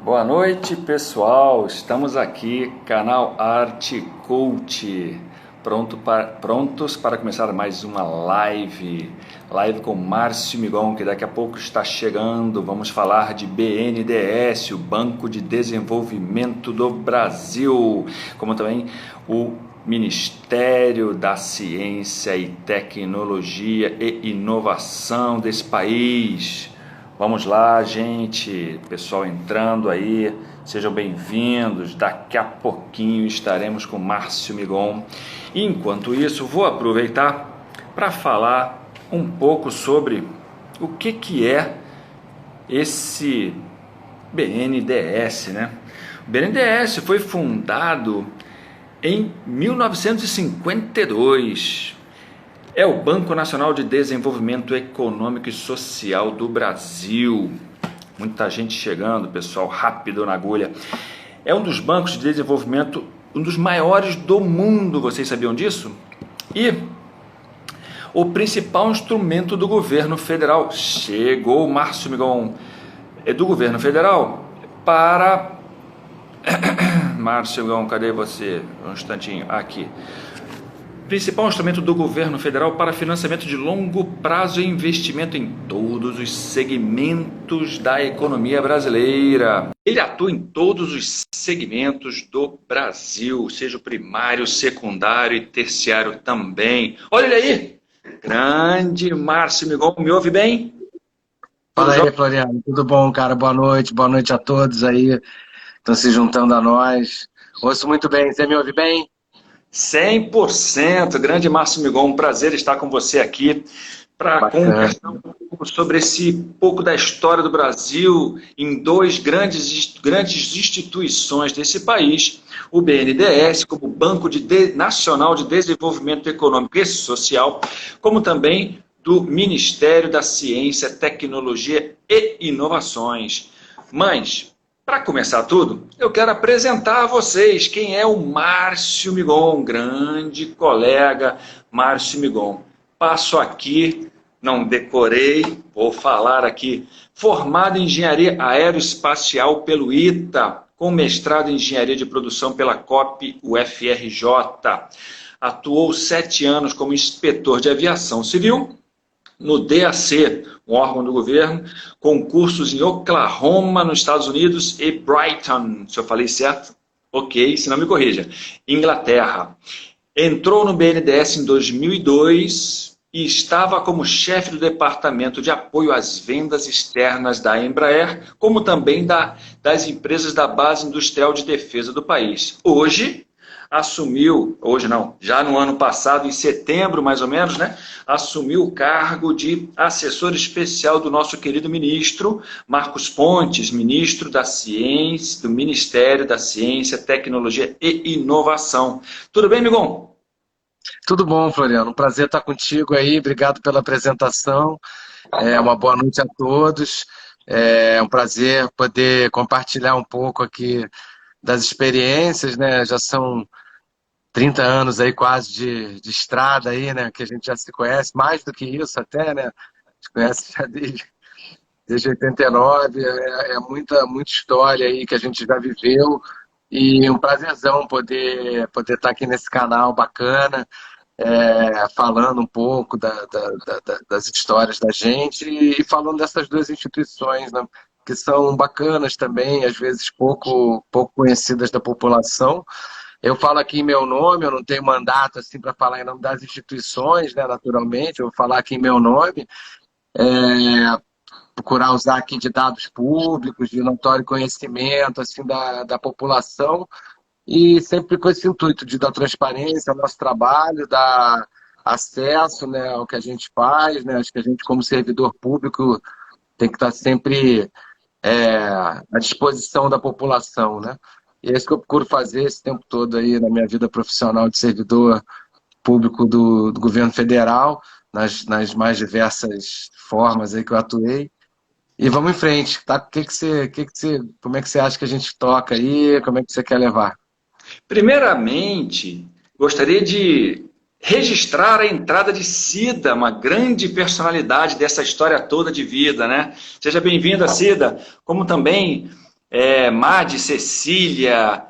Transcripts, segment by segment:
Boa noite, pessoal. Estamos aqui, canal Arte Cult, prontos para começar mais uma live com Márcio Migon, que daqui a pouco está chegando. Vamos falar de BNDES, o Banco de Desenvolvimento do Brasil, como também o Ministério da Ciência e Tecnologia e Inovação desse país. Vamos lá, gente, pessoal entrando aí, sejam bem-vindos. Daqui a pouquinho estaremos com Márcio Migon. Enquanto isso, vou aproveitar para falar um pouco sobre o que é esse BNDES, né? O BNDES foi fundado em 1952. É o Banco Nacional de Desenvolvimento Econômico e Social do Brasil. Muita gente chegando, pessoal, rápido na agulha. É um dos bancos de desenvolvimento, um dos maiores do mundo, vocês sabiam disso? E o principal instrumento do governo federal. Chegou o Márcio Migon, é do governo federal para... Márcio Migon, cadê você? Um instantinho, aqui. Principal instrumento do governo federal para financiamento de longo prazo e investimento em todos os segmentos da economia brasileira. Ele atua em todos os segmentos do Brasil, seja o primário, secundário e terciário também. Olha ele aí, grande Márcio Migon, me ouve bem? Fala aí, Floriano, tudo bom, cara? Boa noite a todos aí, estão se juntando a nós. Ouço muito bem, você me ouve bem? 100%, grande Márcio Migon, um prazer estar com você aqui para conversar um pouco sobre esse pouco da história do Brasil em dois grandes instituições desse país, o BNDES, como Banco Nacional de Desenvolvimento Econômico e Social, como também do Ministério da Ciência, Tecnologia e Inovações. Mas, para começar tudo, eu quero apresentar a vocês quem é o Márcio Migon, grande colega Márcio Migon. Passo aqui, não decorei, vou falar aqui. Formado em Engenharia Aeroespacial pelo ITA, com mestrado em Engenharia de Produção pela COP UFRJ. Atuou 7 anos como inspetor de aviação civil no DAC, um órgão do governo, com cursos em Oklahoma, nos Estados Unidos, e Brighton, se eu falei certo? Ok, se não me corrija, Inglaterra. Entrou no BNDES em 2002 e estava como chefe do Departamento de Apoio às Vendas Externas da Embraer, como também das empresas da Base Industrial de Defesa do país. Já no ano passado, em setembro mais ou menos, né, assumiu o cargo de assessor especial do nosso querido ministro Marcos Pontes, ministro da Ciência, do Ministério da Ciência, Tecnologia e Inovação. Tudo bem, Migon? Tudo bom, Floriano. Um prazer estar contigo aí. Obrigado pela apresentação. Uma boa noite a todos. É um prazer poder compartilhar um pouco aqui das experiências, né? Já são 30 anos aí quase de estrada aí, né? Que a gente já se conhece, mais do que isso até, né? Se conhece já desde 89, muita história aí que a gente já viveu e um prazerzão poder estar aqui nesse canal bacana, falando um pouco das histórias da gente e falando dessas duas instituições, né? Que são bacanas também, às vezes pouco conhecidas da população. Eu falo aqui em meu nome, eu não tenho mandato assim para falar em nome das instituições, né, naturalmente, eu vou falar aqui em meu nome, procurar usar aqui de dados públicos, de notório conhecimento assim, da população, e sempre com esse intuito de dar transparência ao nosso trabalho, dar acesso, né, ao que a gente faz, né, acho que a gente como servidor público tem que estar sempre à disposição da população, né? E é isso que eu procuro fazer esse tempo todo aí na minha vida profissional de servidor público do governo federal, nas mais diversas formas aí que eu atuei. E vamos em frente, tá? Como é que você acha que a gente toca aí? Como é que você quer levar? Primeiramente, gostaria de registrar a entrada de Cida, uma grande personalidade dessa história toda de vida, né? Seja bem-vinda, Cida, como também Madi, Cecília,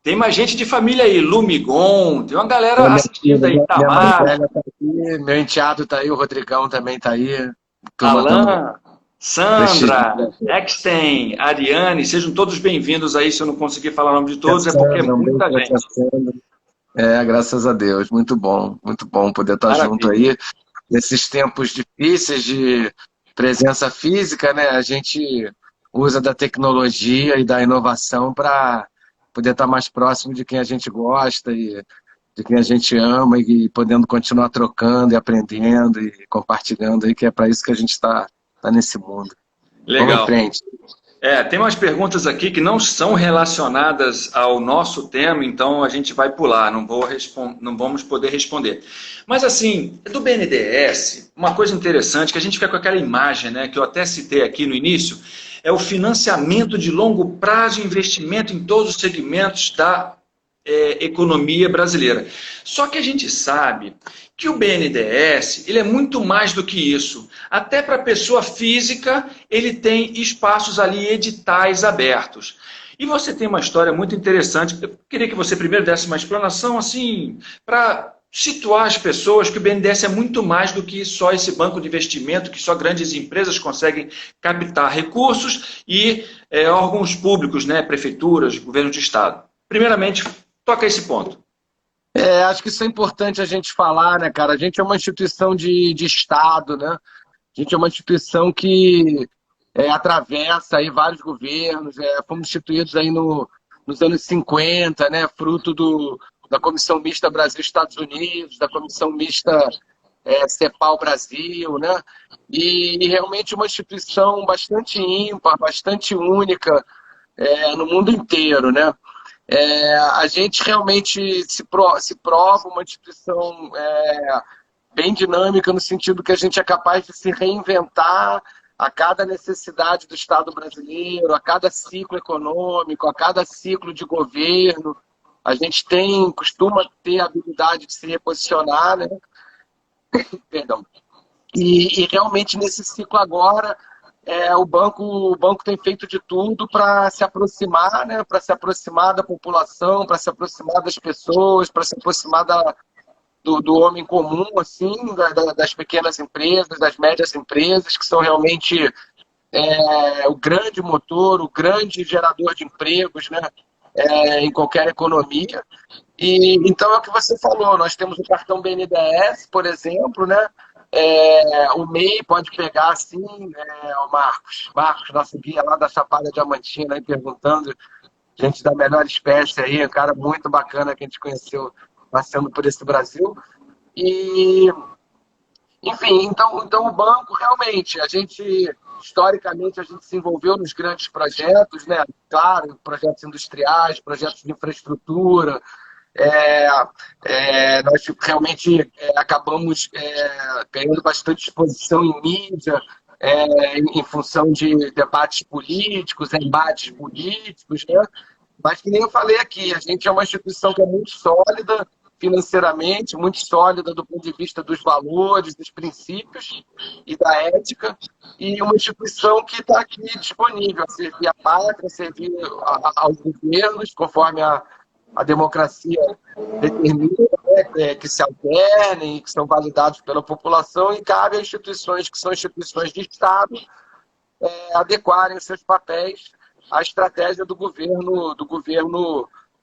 tem mais gente de família aí, Lumigon, tem uma galera assistindo aí, Minha mãe Tamara, velha tá aqui, meu enteado tá aí, o Rodrigão também tá aí. Turma dando Alain, prestígio. Sandra, Exten, Ariane, sejam todos bem-vindos aí. Se eu não conseguir falar o nome de todos, é porque é Sandra, um beijo muita pra tia gente. Sandra. Graças a Deus, muito bom poder estar junto Maravilha. aí. Nesses tempos difíceis de presença física, né? A gente usa da tecnologia e da inovação para poder estar mais próximo de quem a gente gosta e de quem a gente ama e podendo continuar trocando e aprendendo e compartilhando aí, que é para isso que a gente está nesse mundo. Vamos em Legal. frente. Tem umas perguntas aqui que não são relacionadas ao nosso tema, então a gente vai pular, não vamos poder responder. Mas assim, do BNDES, uma coisa interessante que a gente fica com aquela imagem, né, que eu até citei aqui no início, é o financiamento de longo prazo e investimento em todos os segmentos da economia brasileira. Só que a gente sabe que o BNDES ele é muito mais do que isso. Até para a pessoa física, ele tem espaços ali, editais abertos. E você tem uma história muito interessante. Eu queria que você primeiro desse uma explanação assim, para situar as pessoas que o BNDES é muito mais do que só esse banco de investimento, que só grandes empresas conseguem captar recursos e órgãos públicos, né, prefeituras, governo de estado. Primeiramente, toca esse ponto. Acho que isso é importante a gente falar, né, cara? A gente é uma instituição de Estado, né? A gente é uma instituição que atravessa aí vários governos, fomos instituídos aí nos anos 50, né? Fruto da Comissão Mista Brasil-Estados Unidos, da Comissão Mista CEPAL-Brasil, né? E realmente uma instituição bastante ímpar, bastante única no mundo inteiro, né? A gente realmente se prova uma instituição bem dinâmica no sentido que a gente é capaz de se reinventar a cada necessidade do Estado brasileiro, a cada ciclo econômico, a cada ciclo de governo. A gente costuma ter a habilidade de se reposicionar, né? Perdão. E realmente nesse ciclo agora o banco tem feito de tudo para se aproximar, né? Para se aproximar da população, para se aproximar das pessoas, para se aproximar do homem comum, assim, das pequenas empresas, das médias empresas, que são realmente o grande motor, o grande gerador de empregos, né? Em qualquer economia. E então é o que você falou, nós temos o cartão BNDES, por exemplo, né? O MEI pode pegar assim, o Marcos, nosso guia lá da Chapada Diamantina, aí, perguntando, gente da melhor espécie aí, um cara muito bacana que a gente conheceu passando por esse Brasil. E, enfim, então o banco realmente, historicamente, a gente se envolveu nos grandes projetos, né? Claro, projetos industriais, projetos de infraestrutura. Nós realmente acabamos ganhando bastante exposição em mídia, em função de debates políticos, embates políticos, né? Mas que nem eu falei aqui, a gente é uma instituição que é muito sólida financeiramente, muito sólida do ponto de vista dos valores, dos princípios e da ética, e uma instituição que está aqui disponível a servir a pátria, a servir aos governos, conforme a democracia determina, né, que se alternem, que são validados pela população, e cabe a instituições que são instituições de Estado adequarem os seus papéis à estratégia do governo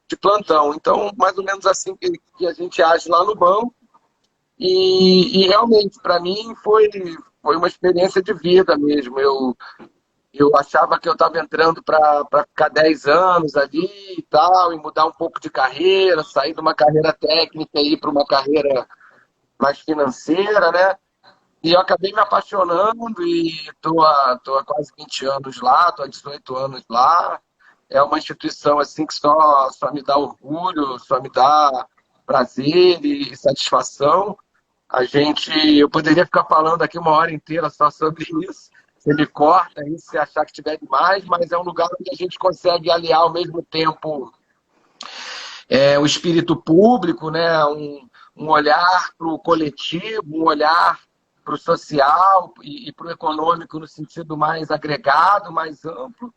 de plantão. Então, mais ou menos assim que a gente age lá no banco. E realmente, para mim, foi uma experiência de vida mesmo. Eu achava que eu estava entrando para ficar 10 anos ali e tal, e mudar um pouco de carreira, sair de uma carreira técnica e ir para uma carreira mais financeira, né? E eu acabei me apaixonando e estou há quase 20 anos lá, estou há 18 anos lá. É uma instituição assim que só me dá orgulho, só me dá prazer e satisfação. Eu poderia ficar falando aqui uma hora inteira só sobre isso. Você me corta aí se achar que tiver demais, mas é um lugar onde a gente consegue aliar ao mesmo tempo o espírito público, né? Um olhar para o coletivo, um olhar para o social e para o econômico no sentido mais agregado, mais amplo,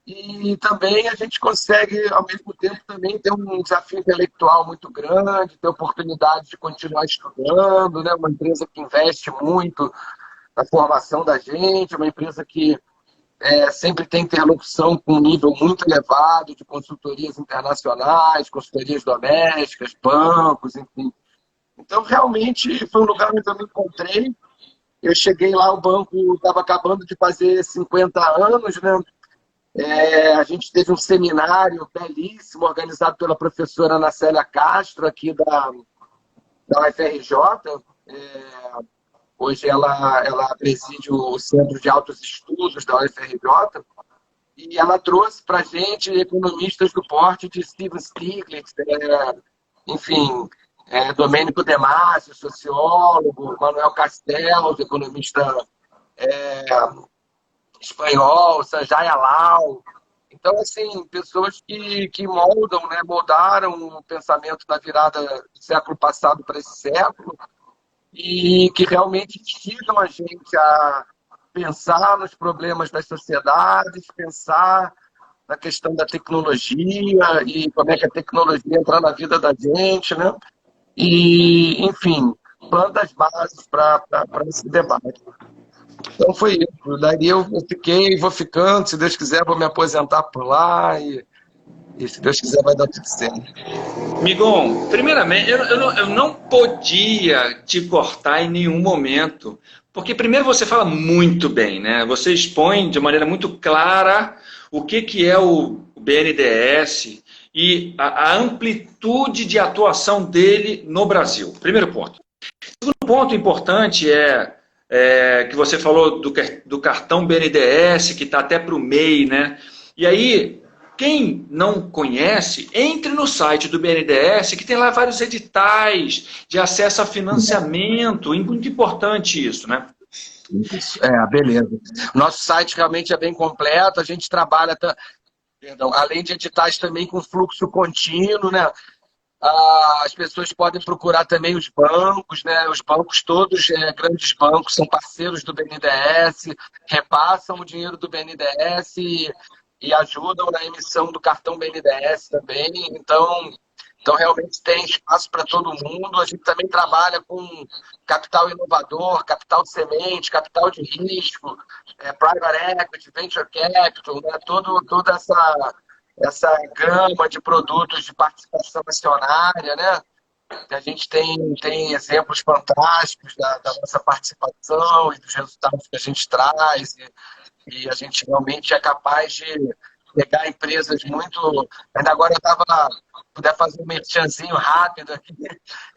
e também a gente consegue, ao mesmo tempo, também ter um desafio intelectual muito grande, ter oportunidade de continuar estudando, né? Uma empresa que investe muito na formação da gente, uma empresa que sempre tem interlocução com um nível muito elevado de consultorias internacionais, consultorias domésticas, bancos, enfim. Então, realmente, foi um lugar onde eu me encontrei. Eu cheguei lá, o banco estava acabando de fazer 50 anos, né? A gente teve um seminário belíssimo, organizado pela professora Ana Célia Castro, aqui da UFRJ. Hoje ela preside o Centro de Altos Estudos da UFRJ, e ela trouxe para a gente economistas do porte de Steven Stiglitz, enfim, Domênico De Masi, sociólogo, Manuel Castells, economista espanhol, Sanjay Alao. Então, assim, pessoas que moldam, né, moldaram o pensamento da virada do século passado para esse século, e que realmente instigam a gente a pensar nos problemas das sociedades, pensar na questão da tecnologia e como é que a tecnologia entra na vida da gente, né? E, enfim, planta as bases para esse debate. Então foi isso. Daí eu fiquei, vou ficando, se Deus quiser, vou me aposentar por lá e se Deus quiser vai dar tudo certo. Migon, primeiramente, eu não podia te cortar em nenhum momento, porque primeiro você fala muito bem, né? Você expõe de maneira muito clara o que é o BNDES e a amplitude de atuação dele no Brasil. Primeiro ponto. Segundo ponto importante que você falou do cartão BNDES, que está até para o MEI, né? E aí, quem não conhece, entre no site do BNDES, que tem lá vários editais de acesso a financiamento, muito importante isso, né? Isso, beleza. Nosso site realmente é bem completo, a gente trabalha, além de editais também com fluxo contínuo, né? As pessoas podem procurar também os bancos, né? Os bancos todos, grandes bancos, são parceiros do BNDES, repassam o dinheiro do BNDES e ajudam na emissão do cartão BNDES também. Então realmente tem espaço para todo mundo. A gente também trabalha com capital inovador, capital de semente, capital de risco, private equity, venture capital, né? Toda essa gama de produtos de participação acionária, né? A gente tem exemplos fantásticos da nossa participação e dos resultados que a gente traz, e a gente realmente é capaz de pegar empresas muito... Ainda agora eu estava... Puder fazer um merchanzinho rápido aqui,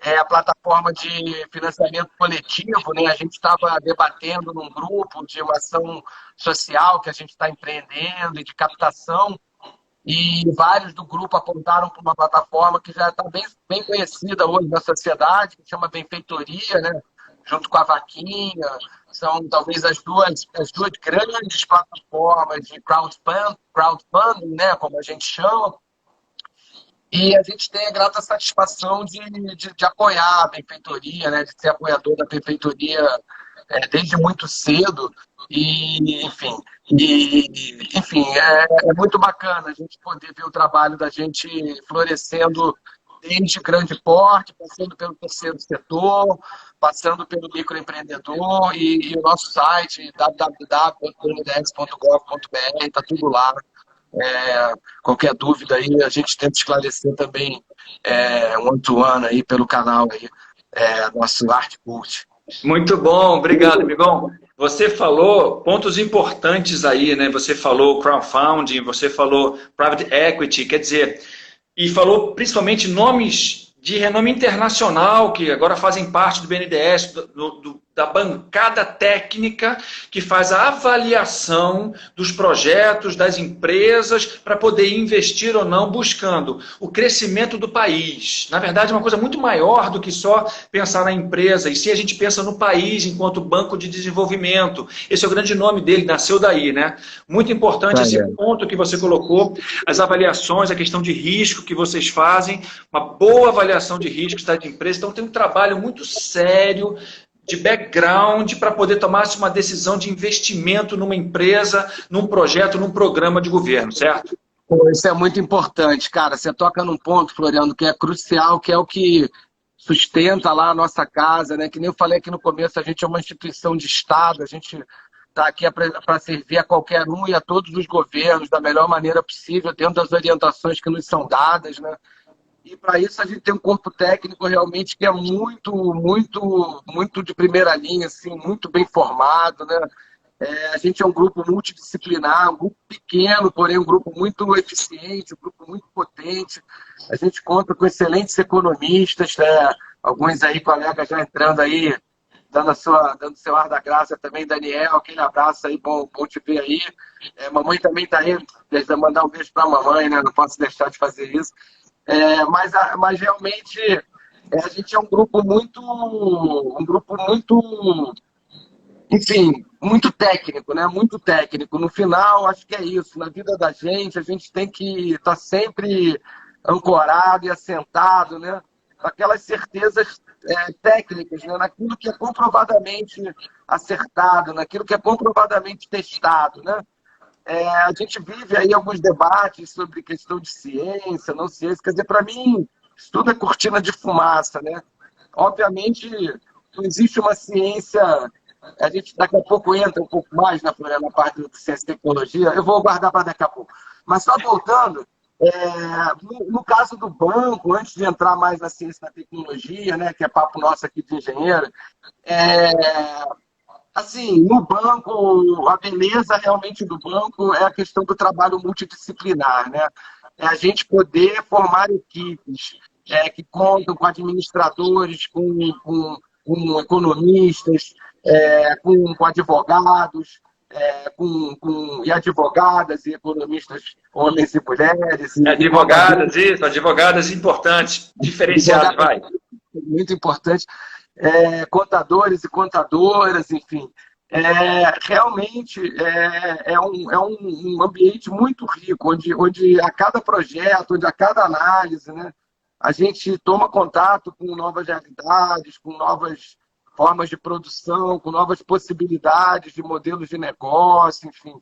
a plataforma de financiamento coletivo, né? A gente estava debatendo num grupo de uma ação social que a gente está empreendendo e de captação, e vários do grupo apontaram para uma plataforma que já está bem conhecida hoje na sociedade, que chama Benfeitoria, né? Junto com a Vaquinha. São talvez as duas grandes plataformas de crowdfunding, né? Como a gente chama. E a gente tem a grata satisfação de apoiar a Benfeitoria, né? De ser apoiador da Benfeitoria desde muito cedo. E, enfim, é muito bacana a gente poder ver o trabalho da gente florescendo desde grande porte, passando pelo terceiro setor, passando pelo microempreendedor, e o nosso site www.bndes.gov.br, está tudo lá. Qualquer dúvida aí, a gente tenta esclarecer também one-to-one aí pelo canal aí, nosso Artcult. Muito bom, obrigado, Migon. Você falou pontos importantes aí, né? Você falou crowdfunding, você falou private equity, quer dizer, e falou principalmente nomes de renome internacional que agora fazem parte do BNDES, da bancada técnica que faz a avaliação dos projetos, das empresas, para poder investir ou não, buscando o crescimento do país. Na verdade, é uma coisa muito maior do que só pensar na empresa, e se a gente pensa no país enquanto banco de desenvolvimento. Esse é o grande nome dele, nasceu daí, né? Muito importante esse ponto que você colocou, as avaliações, a questão de risco que vocês fazem, uma boa avaliação de risco da empresa. Então, tem um trabalho muito sério de background para poder tomar uma decisão de investimento numa empresa, num projeto, num programa de governo, certo? Pô, isso é muito importante, cara. Você toca num ponto, Floriano, que é crucial, que é o que sustenta lá a nossa casa, né? Que nem eu falei aqui no começo, a gente é uma instituição de Estado, a gente está aqui para servir a qualquer um e a todos os governos da melhor maneira possível, dentro das orientações que nos são dadas, né? E para isso a gente tem um corpo técnico realmente que é muito de primeira linha, assim, muito bem formado, né? A gente é um grupo multidisciplinar, um grupo pequeno, porém um grupo muito eficiente, um grupo muito potente. A gente conta com excelentes economistas, né? Alguns aí, colegas já entrando aí, dando seu ar da graça também, Daniel, aquele abraço aí, bom te ver aí. Mamãe também está aí, deixa eu mandar um beijo para a mamãe, né? Não posso deixar de fazer isso. Mas realmente a gente é um grupo muito, enfim, muito técnico, né? Muito técnico. No final, acho que é isso. Na vida da gente, a gente tem que estar sempre ancorado e assentado, né? Aquelas certezas técnicas, né? Naquilo que é comprovadamente acertado, naquilo que é comprovadamente testado, né? A gente vive aí alguns debates sobre questão de ciência, não ciência. Quer dizer, para mim, isso tudo é cortina de fumaça, né? Obviamente, não existe uma ciência. A gente daqui a pouco entra um pouco mais na parte de ciência e tecnologia. Eu vou guardar para daqui a pouco. Mas só voltando, no caso do banco, antes de entrar mais na ciência e na tecnologia, né, que é papo nosso aqui de engenheiro, assim, no banco, a beleza realmente do banco é a questão do trabalho multidisciplinar, né? É a gente poder formar equipes que contam com administradores, com economistas, com advogados, e advogadas e economistas, homens e mulheres. Advogadas, isso, advogadas importantes, diferenciadas, vai. Muito importante. Contadores e contadoras, enfim. Realmente um ambiente muito rico, onde a cada projeto, onde a cada análise, né, a gente toma contato com novas realidades, com novas formas de produção, com novas possibilidades de modelos de negócio, enfim.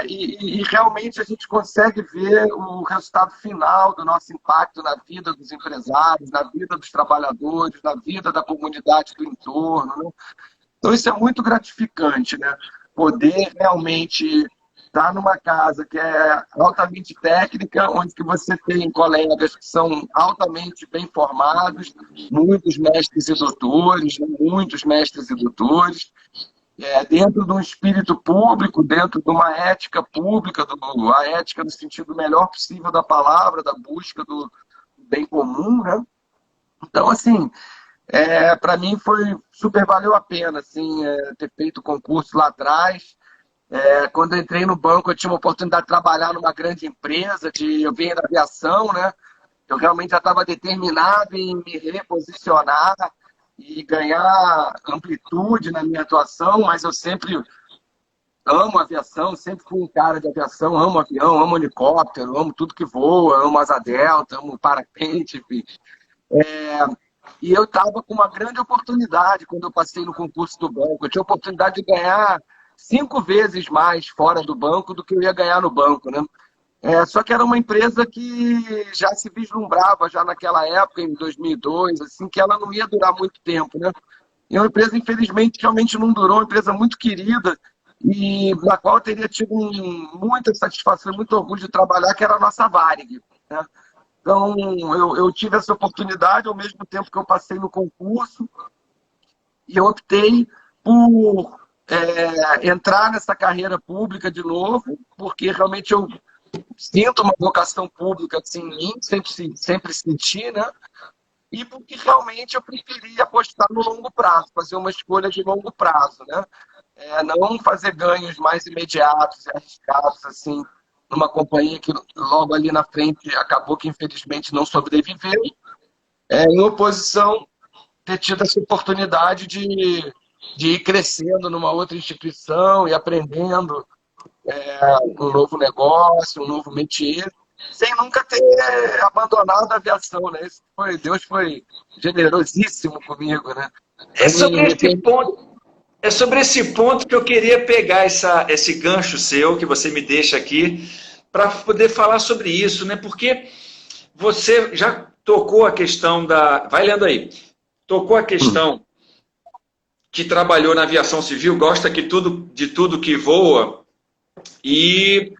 E realmente a gente consegue ver o resultado final do nosso impacto na vida dos empresários, na vida dos trabalhadores, na vida da comunidade do entorno, né? Então isso é muito gratificante, né? Poder realmente estar numa casa que é altamente técnica, onde que você tem colegas que são altamente bem formados, muitos mestres e doutores, né? Muitos mestres e doutores, dentro de um espírito público, dentro de uma ética pública, a ética no sentido melhor possível da palavra, da busca do bem comum, né? Então, assim, para mim super valeu a pena, assim, ter feito o concurso lá atrás. Quando eu entrei no banco, eu tinha uma oportunidade de trabalhar numa grande empresa, eu vinha da aviação, né? Eu realmente já estava determinado em me reposicionar e ganhar amplitude na minha atuação, mas eu sempre amo aviação, sempre fui um cara de aviação, amo avião, amo helicóptero, amo tudo que voa, amo asa delta, amo parapente, enfim. E eu estava com uma grande oportunidade quando eu passei no concurso do banco. Eu tinha a oportunidade de ganhar 5 vezes mais fora do banco do que eu ia ganhar no banco, né? Só que era uma empresa que já se vislumbrava, já naquela época, em 2002, assim, que ela não ia durar muito tempo, né? E uma empresa, infelizmente, realmente não durou, uma empresa muito querida e na qual eu teria tido muita satisfação, muito orgulho de trabalhar, que era a nossa Varig, né? Então, eu tive essa oportunidade ao mesmo tempo que eu passei no concurso e eu optei por entrar nessa carreira pública de novo, porque realmente eu sinto uma vocação pública assim, em mim, sempre senti, né? E porque realmente eu preferia apostar no longo prazo, fazer uma escolha de longo prazo, né? Não fazer ganhos mais imediatos e arriscados, assim, numa companhia que logo ali na frente acabou que infelizmente não sobreviveu. Em oposição, ter tido essa oportunidade de ir crescendo numa outra instituição e aprendendo um novo negócio, um novo métier, sem nunca ter abandonado a aviação, né? Deus foi generosíssimo comigo, né? É sobre esse ponto. É sobre esse ponto que eu queria pegar esse gancho seu, que você me deixa aqui, para poder falar sobre isso, né? Porque você já tocou a questão da. Vai lendo aí. Tocou a questão que trabalhou na aviação civil, gosta de tudo que voa, e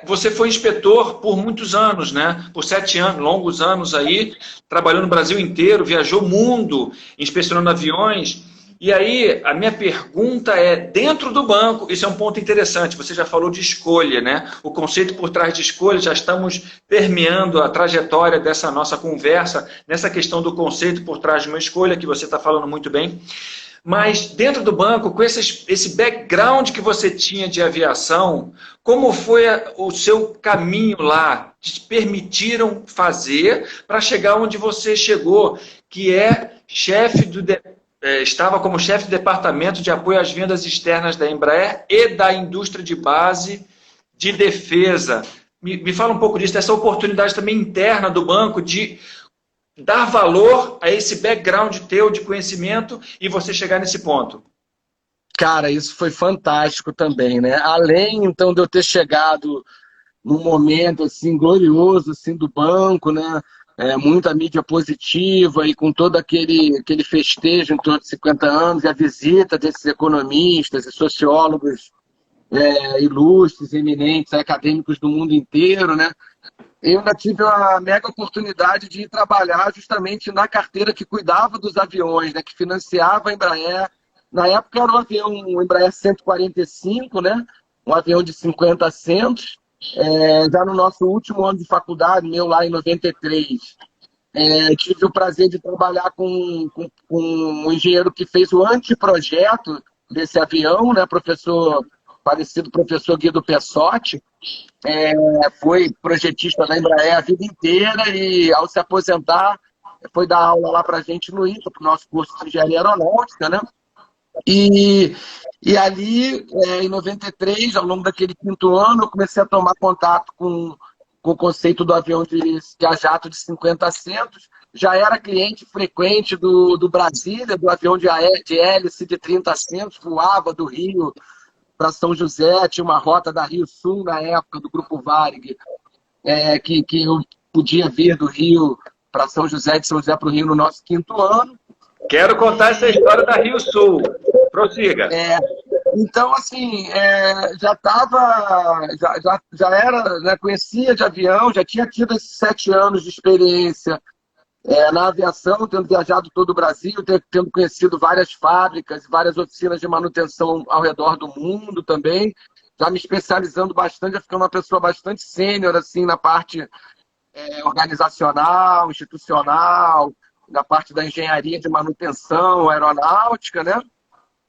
você foi inspetor por muitos anos, né? Por 7 anos, longos anos aí, trabalhou no Brasil inteiro, viajou o mundo, inspecionando aviões. E aí, a minha pergunta é, dentro do banco, isso é um ponto interessante, você já falou de escolha, né? O conceito por trás de escolha, já estamos permeando a trajetória dessa nossa conversa, nessa questão do conceito por trás de uma escolha, que você está falando muito bem. Mas dentro do banco, com esse background que você tinha de aviação, como foi o seu caminho lá? Te permitiram fazer para chegar onde você chegou, que é estava como chefe do departamento de apoio às vendas externas da Embraer e da indústria de base de defesa. Me fala um pouco disso, dessa oportunidade também interna do banco de dar valor a esse background teu de conhecimento e você chegar nesse ponto. Cara, isso foi fantástico também, né? Além, então, de eu ter chegado num momento, assim, glorioso, assim, do banco, né? Muita mídia positiva e com todo aquele festejo em torno de 50 anos e a visita desses economistas e sociólogos ilustres, eminentes, acadêmicos do mundo inteiro, né? Eu ainda tive a mega oportunidade de ir trabalhar justamente na carteira que cuidava dos aviões, né, que financiava a Embraer. Na época era um avião, um Embraer 145, né, um avião de 50 assentos. Já no nosso último ano de faculdade, meu lá em 93, tive o prazer de trabalhar com um engenheiro que fez o anteprojeto desse avião, né, falecido professor Guido Pessotti. Foi projetista da Embraer a vida inteira e, ao se aposentar, foi dar aula lá para a gente no ITA, para o nosso curso de engenharia aeronáutica, né? E ali, em 93, ao longo daquele quinto ano, eu comecei a tomar contato com o conceito do avião a jato de 50 assentos. Já era cliente frequente do Brasília, do avião de hélice de 30 assentos, voava do Rio para São José, tinha uma rota da Rio Sul na época do Grupo Varig, que eu podia vir do Rio para São José, de São José para o Rio no nosso quinto ano. Quero contar essa história da Rio Sul. Prossiga. Então, assim, já era, né, conhecia de avião, já tinha tido esses 7 anos de experiência na aviação, tendo viajado todo o Brasil, tendo conhecido várias fábricas, várias oficinas de manutenção ao redor do mundo também, já me especializando bastante, já ficando uma pessoa bastante sênior assim, na parte organizacional, institucional, na parte da engenharia de manutenção aeronáutica, né?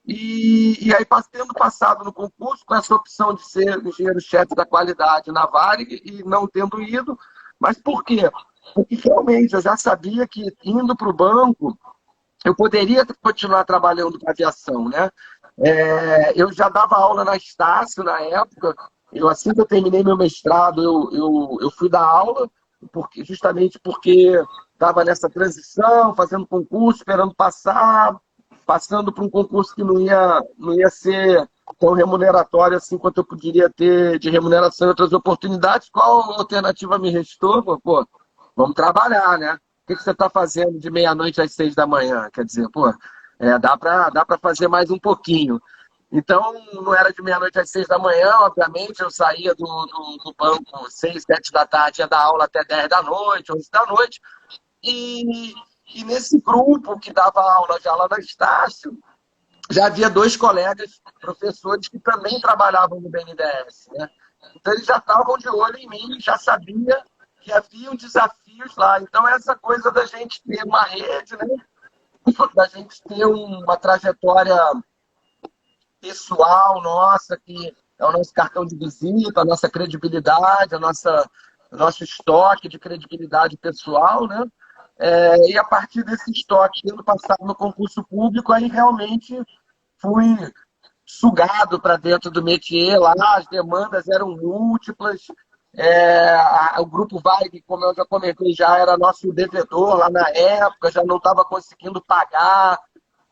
E aí, tendo passado no concurso, com essa opção de ser engenheiro-chefe da qualidade na Varig e não tendo ido, mas por quê? Porque realmente eu já sabia que indo para o banco eu poderia continuar trabalhando com aviação, né? Eu já dava aula na Estácio na época. Assim que eu terminei meu mestrado, eu fui dar aula, justamente porque estava nessa transição, fazendo concurso, esperando passando por um concurso que não ia ser tão remuneratório assim quanto eu poderia ter de remuneração e outras oportunidades. Qual alternativa me restou? Pô, vamos trabalhar, né? O que você está fazendo de meia-noite às 6 da manhã? Quer dizer, pô, dá para fazer mais um pouquinho. Então, não era de meia-noite às 6 da manhã, obviamente, eu saía do banco 6, 7 da tarde, ia dar aula até 10 da noite, 11 da noite. E nesse grupo que dava aula já lá na Estácio, já havia 2 colegas professores que também trabalhavam no BNDES, né? Então, eles já estavam de olho em mim, já sabia que haviam desafios lá. Então, essa coisa da gente ter uma rede, né? Da gente ter uma trajetória pessoal nossa, que é o nosso cartão de visita, a nossa credibilidade, o nosso estoque de credibilidade pessoal, né? E a partir desse estoque, tendo passado no concurso público, aí realmente fui sugado para dentro do métier lá, as demandas eram múltiplas. O Grupo Varig, como eu já comentei, já era nosso devedor lá na época, já não estava conseguindo pagar.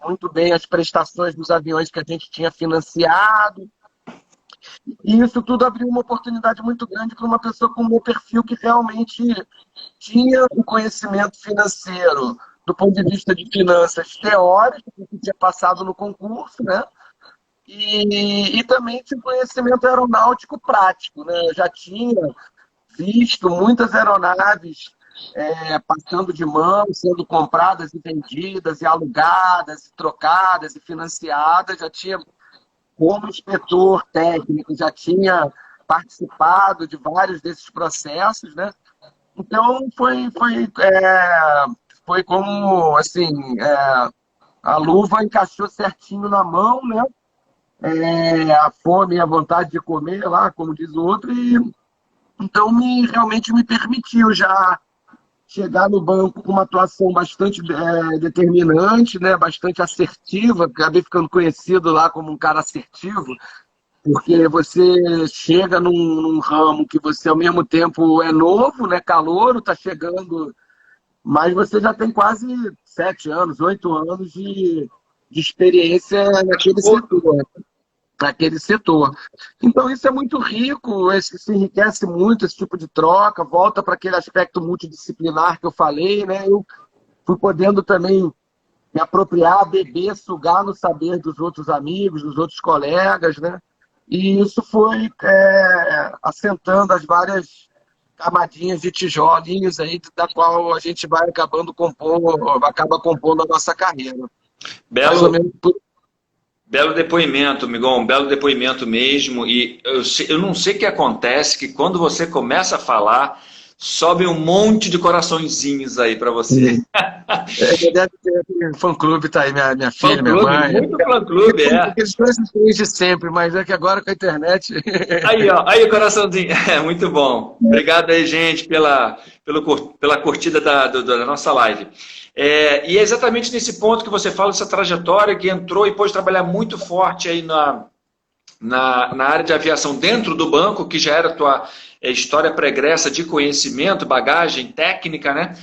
muito bem as prestações dos aviões que a gente tinha financiado. E isso tudo abriu uma oportunidade muito grande para uma pessoa com o meu perfil que realmente tinha o conhecimento financeiro do ponto de vista de finanças teóricas, que tinha passado no concurso, né? E também tinha conhecimento aeronáutico prático, né? Eu já tinha visto muitas aeronaves passando de mão, sendo compradas e vendidas, e alugadas, e trocadas, e financiadas. Já tinha, como inspetor técnico, já tinha participado de vários desses processos, né? Então, foi como, assim, a luva encaixou certinho na mão, né? A fome e a vontade de comer lá, como diz o outro, e então realmente me permitiu já chegar no banco com uma atuação bastante determinante, né? Bastante assertiva, acabei ficando conhecido lá como um cara assertivo, porque você chega num ramo que você ao mesmo tempo é novo, né? Calouro, está chegando, mas você já tem quase 7 anos, 8 anos de experiência naquele setor. Naquele setor. Então, isso é muito rico, se enriquece muito esse tipo de troca, volta para aquele aspecto multidisciplinar que eu falei, né? Eu fui podendo também me apropriar, beber, sugar no saber dos outros amigos, dos outros colegas, né? E isso foi assentando as várias camadinhas de tijolinhos aí, da qual a gente vai acaba compondo a nossa carreira. Mais ou menos por... Belo depoimento, Migon, um belo depoimento mesmo. E eu não sei o que acontece, que quando você começa a falar, sobe um monte de coraçõezinhos aí para você. Deve ter fã-clube, tá aí, minha filha, minha mãe. Muito fã-clube, Aqueles dois de sempre, mas é que agora com a internet... Aí, ó, aí o coraçãozinho. Muito bom. Obrigado aí, gente, pela curtida da nossa live. E é exatamente nesse ponto que você fala, essa trajetória que entrou e pôde trabalhar muito forte aí na área de aviação dentro do banco, que já era a tua história pregressa de conhecimento, bagagem técnica, né?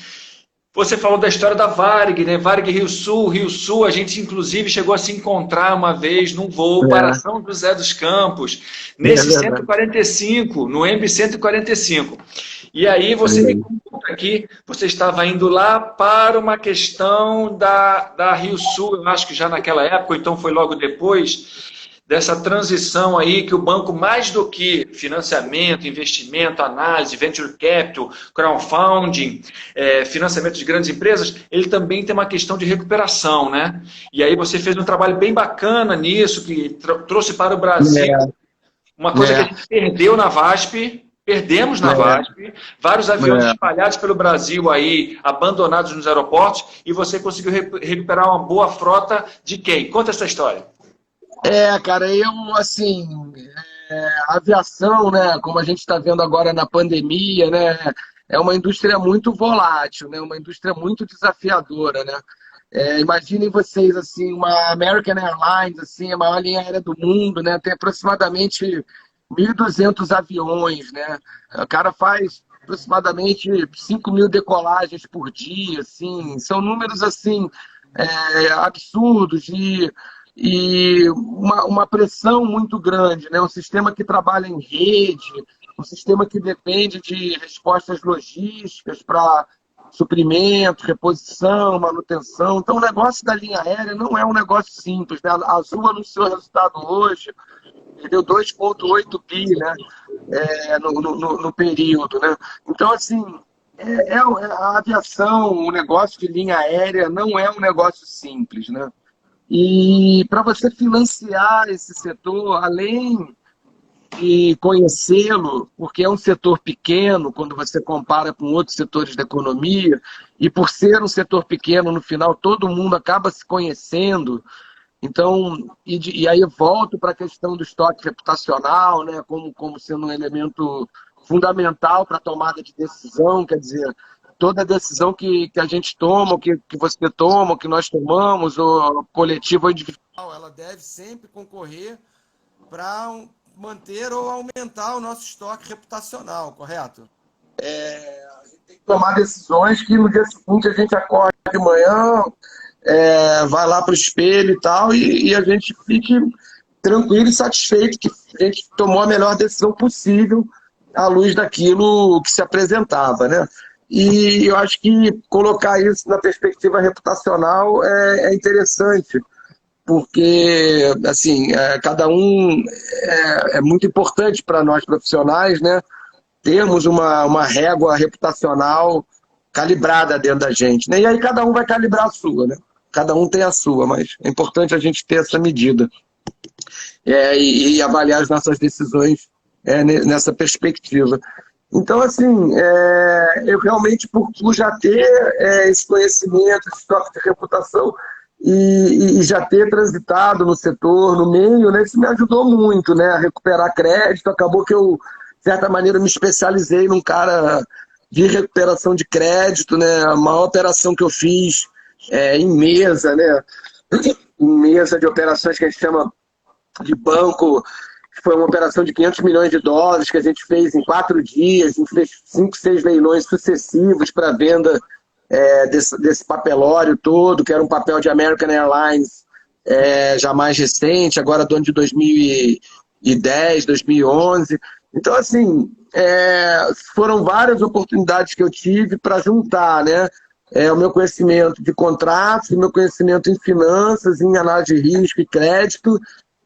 Você falou da história da Varig, né? Varig Rio Sul, a gente inclusive chegou a se encontrar uma vez num voo para São José dos Campos, nesse 145, no MB 145. E aí você me conta aqui, você estava indo lá para uma questão da Rio Sul, eu acho que já naquela época, então foi logo depois dessa transição aí que o banco, mais do que financiamento, investimento, análise, venture capital, crowdfunding, financiamento de grandes empresas, ele também tem uma questão de recuperação, né? E aí você fez um trabalho bem bacana nisso, que trouxe para o Brasil uma coisa que a gente perdeu na VASP, perdemos na VASP, vários aviões espalhados pelo Brasil aí, abandonados nos aeroportos, e você conseguiu recuperar uma boa frota de quem? Conta essa história. Cara, assim, a aviação, né, como a gente está vendo agora na pandemia, né, é uma indústria muito volátil, né, uma indústria muito desafiadora, né. Imaginem vocês, assim, uma American Airlines, assim, a maior linha aérea do mundo, né, tem aproximadamente 1.200 aviões, né, o cara faz aproximadamente 5.000 decolagens por dia, assim, são números, assim, absurdos e uma pressão muito grande, né? Um sistema que trabalha em rede, um sistema que depende de respostas logísticas para suprimento, reposição, manutenção. Então, o negócio da linha aérea não é um negócio simples, né? A Azul anunciou o resultado hoje, deu 2,8 bi, né? No período, né? Então, assim, a aviação, o negócio de linha aérea não é um negócio simples, né? E para você financiar esse setor, além de conhecê-lo, porque é um setor pequeno quando você compara com outros setores da economia, e por ser um setor pequeno, no final todo mundo acaba se conhecendo. Então, e aí eu volto para a questão do estoque reputacional, né, como sendo um elemento fundamental para a tomada de decisão, quer dizer, toda decisão que a gente toma, que você toma, que nós tomamos, ou coletiva ou individual, ela deve sempre concorrer para manter ou aumentar o nosso estoque reputacional, correto? A gente tem que tomar decisões que no dia seguinte a gente acorda de manhã vai lá para o espelho e tal, e a gente fique tranquilo e satisfeito que a gente tomou a melhor decisão possível à luz daquilo que se apresentava, né? E eu acho que colocar isso na perspectiva reputacional é interessante, porque, assim, cada um é muito importante para nós profissionais, né? Termos uma régua reputacional calibrada dentro da gente, né? E aí cada um vai calibrar a sua, né? Cada um tem a sua, mas é importante a gente ter essa medida e avaliar as nossas decisões nessa perspectiva. Então, assim, eu realmente, por já ter esse conhecimento, esse toque de reputação e já ter transitado no setor, no meio, né, isso me ajudou muito, né, a recuperar crédito. Acabou que eu, de certa maneira, me especializei num cara de recuperação de crédito, né, a maior operação que eu fiz em mesa, né, em mesa de operações que a gente chama de banco. Foi uma operação de 500 milhões de dólares que a gente fez em 4 dias. A gente fez 5, 6 leilões sucessivos para venda desse papelório todo, que era um papel de American Airlines já mais recente, agora do ano de 2010, 2011. Então, assim, foram várias oportunidades que eu tive para juntar, né? O meu conhecimento de contratos, o meu conhecimento em finanças, em análise de risco e crédito,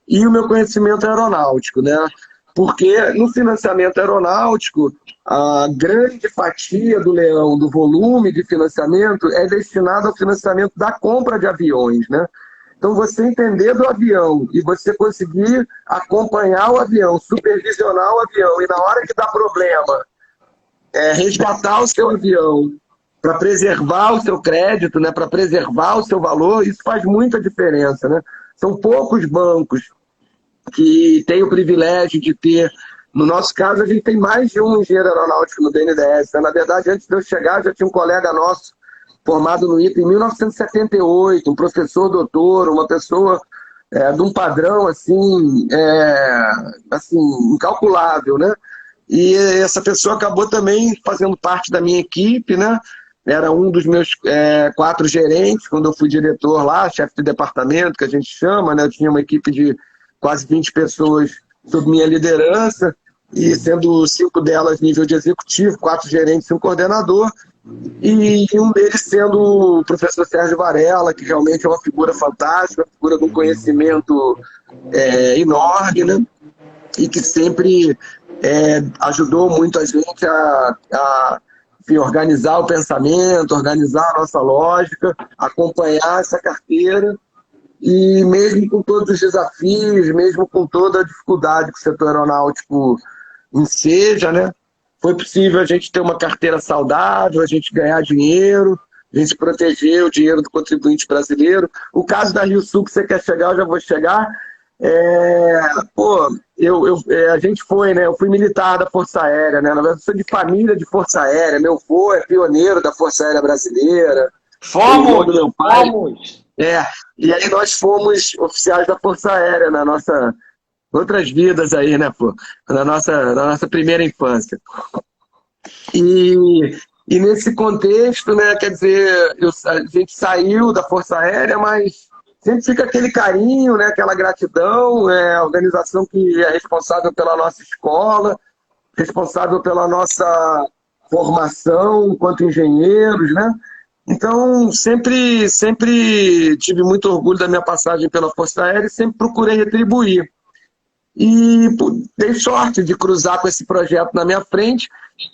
e o meu conhecimento aeronáutico, né? Porque no financiamento aeronáutico, a grande fatia do leão, do volume de financiamento, é destinado ao financiamento da compra de aviões, né? Então, você entender do avião e você conseguir acompanhar o avião, supervisionar o avião, e na hora que dá problema, resgatar o seu avião para preservar o seu crédito, né? Para preservar o seu valor, isso faz muita diferença, né? São poucos bancos que têm o privilégio de ter. No nosso caso, a gente tem mais de um engenheiro aeronáutico no BNDES. Na verdade, antes de eu chegar, já tinha um colega nosso formado no ITA em 1978, um professor doutor, uma pessoa de um padrão assim, incalculável, né? E essa pessoa acabou também fazendo parte da minha equipe, né? Era um dos meus 4 gerentes, quando eu fui diretor lá, chefe de departamento, que a gente chama, né? Eu tinha uma equipe de quase 20 pessoas sob minha liderança, e sendo 5 delas nível de executivo, 4 gerentes e um coordenador, e um deles sendo o professor Sérgio Varela, que realmente é uma figura fantástica, uma figura de um conhecimento enorme, né? E que sempre ajudou muito a gente a enfim, organizar o pensamento, organizar a nossa lógica, acompanhar essa carteira, e mesmo com todos os desafios, mesmo com toda a dificuldade que o setor aeronáutico enseja, né? Foi possível a gente ter uma carteira saudável, a gente ganhar dinheiro, a gente proteger o dinheiro do contribuinte brasileiro. O caso da Rio Sul, que você quer chegar, eu já vou chegar. A gente foi, né? Eu fui militar da Força Aérea, né? Na verdade, eu sou de família de Força Aérea. Meu avô é pioneiro da Força Aérea Brasileira. Fomos! Do meu pai. E aí nós fomos oficiais da Força Aérea na nossa outras vidas aí, né, pô? Na nossa primeira infância. E nesse contexto, né, quer dizer, a gente saiu da Força Aérea, mas sempre fica aquele carinho, né, aquela gratidão, a organização que é responsável pela nossa escola, responsável pela nossa formação enquanto engenheiros, né? Então, sempre tive muito orgulho da minha passagem pela Força Aérea e sempre procurei retribuir. E dei sorte de cruzar com esse projeto na minha frente,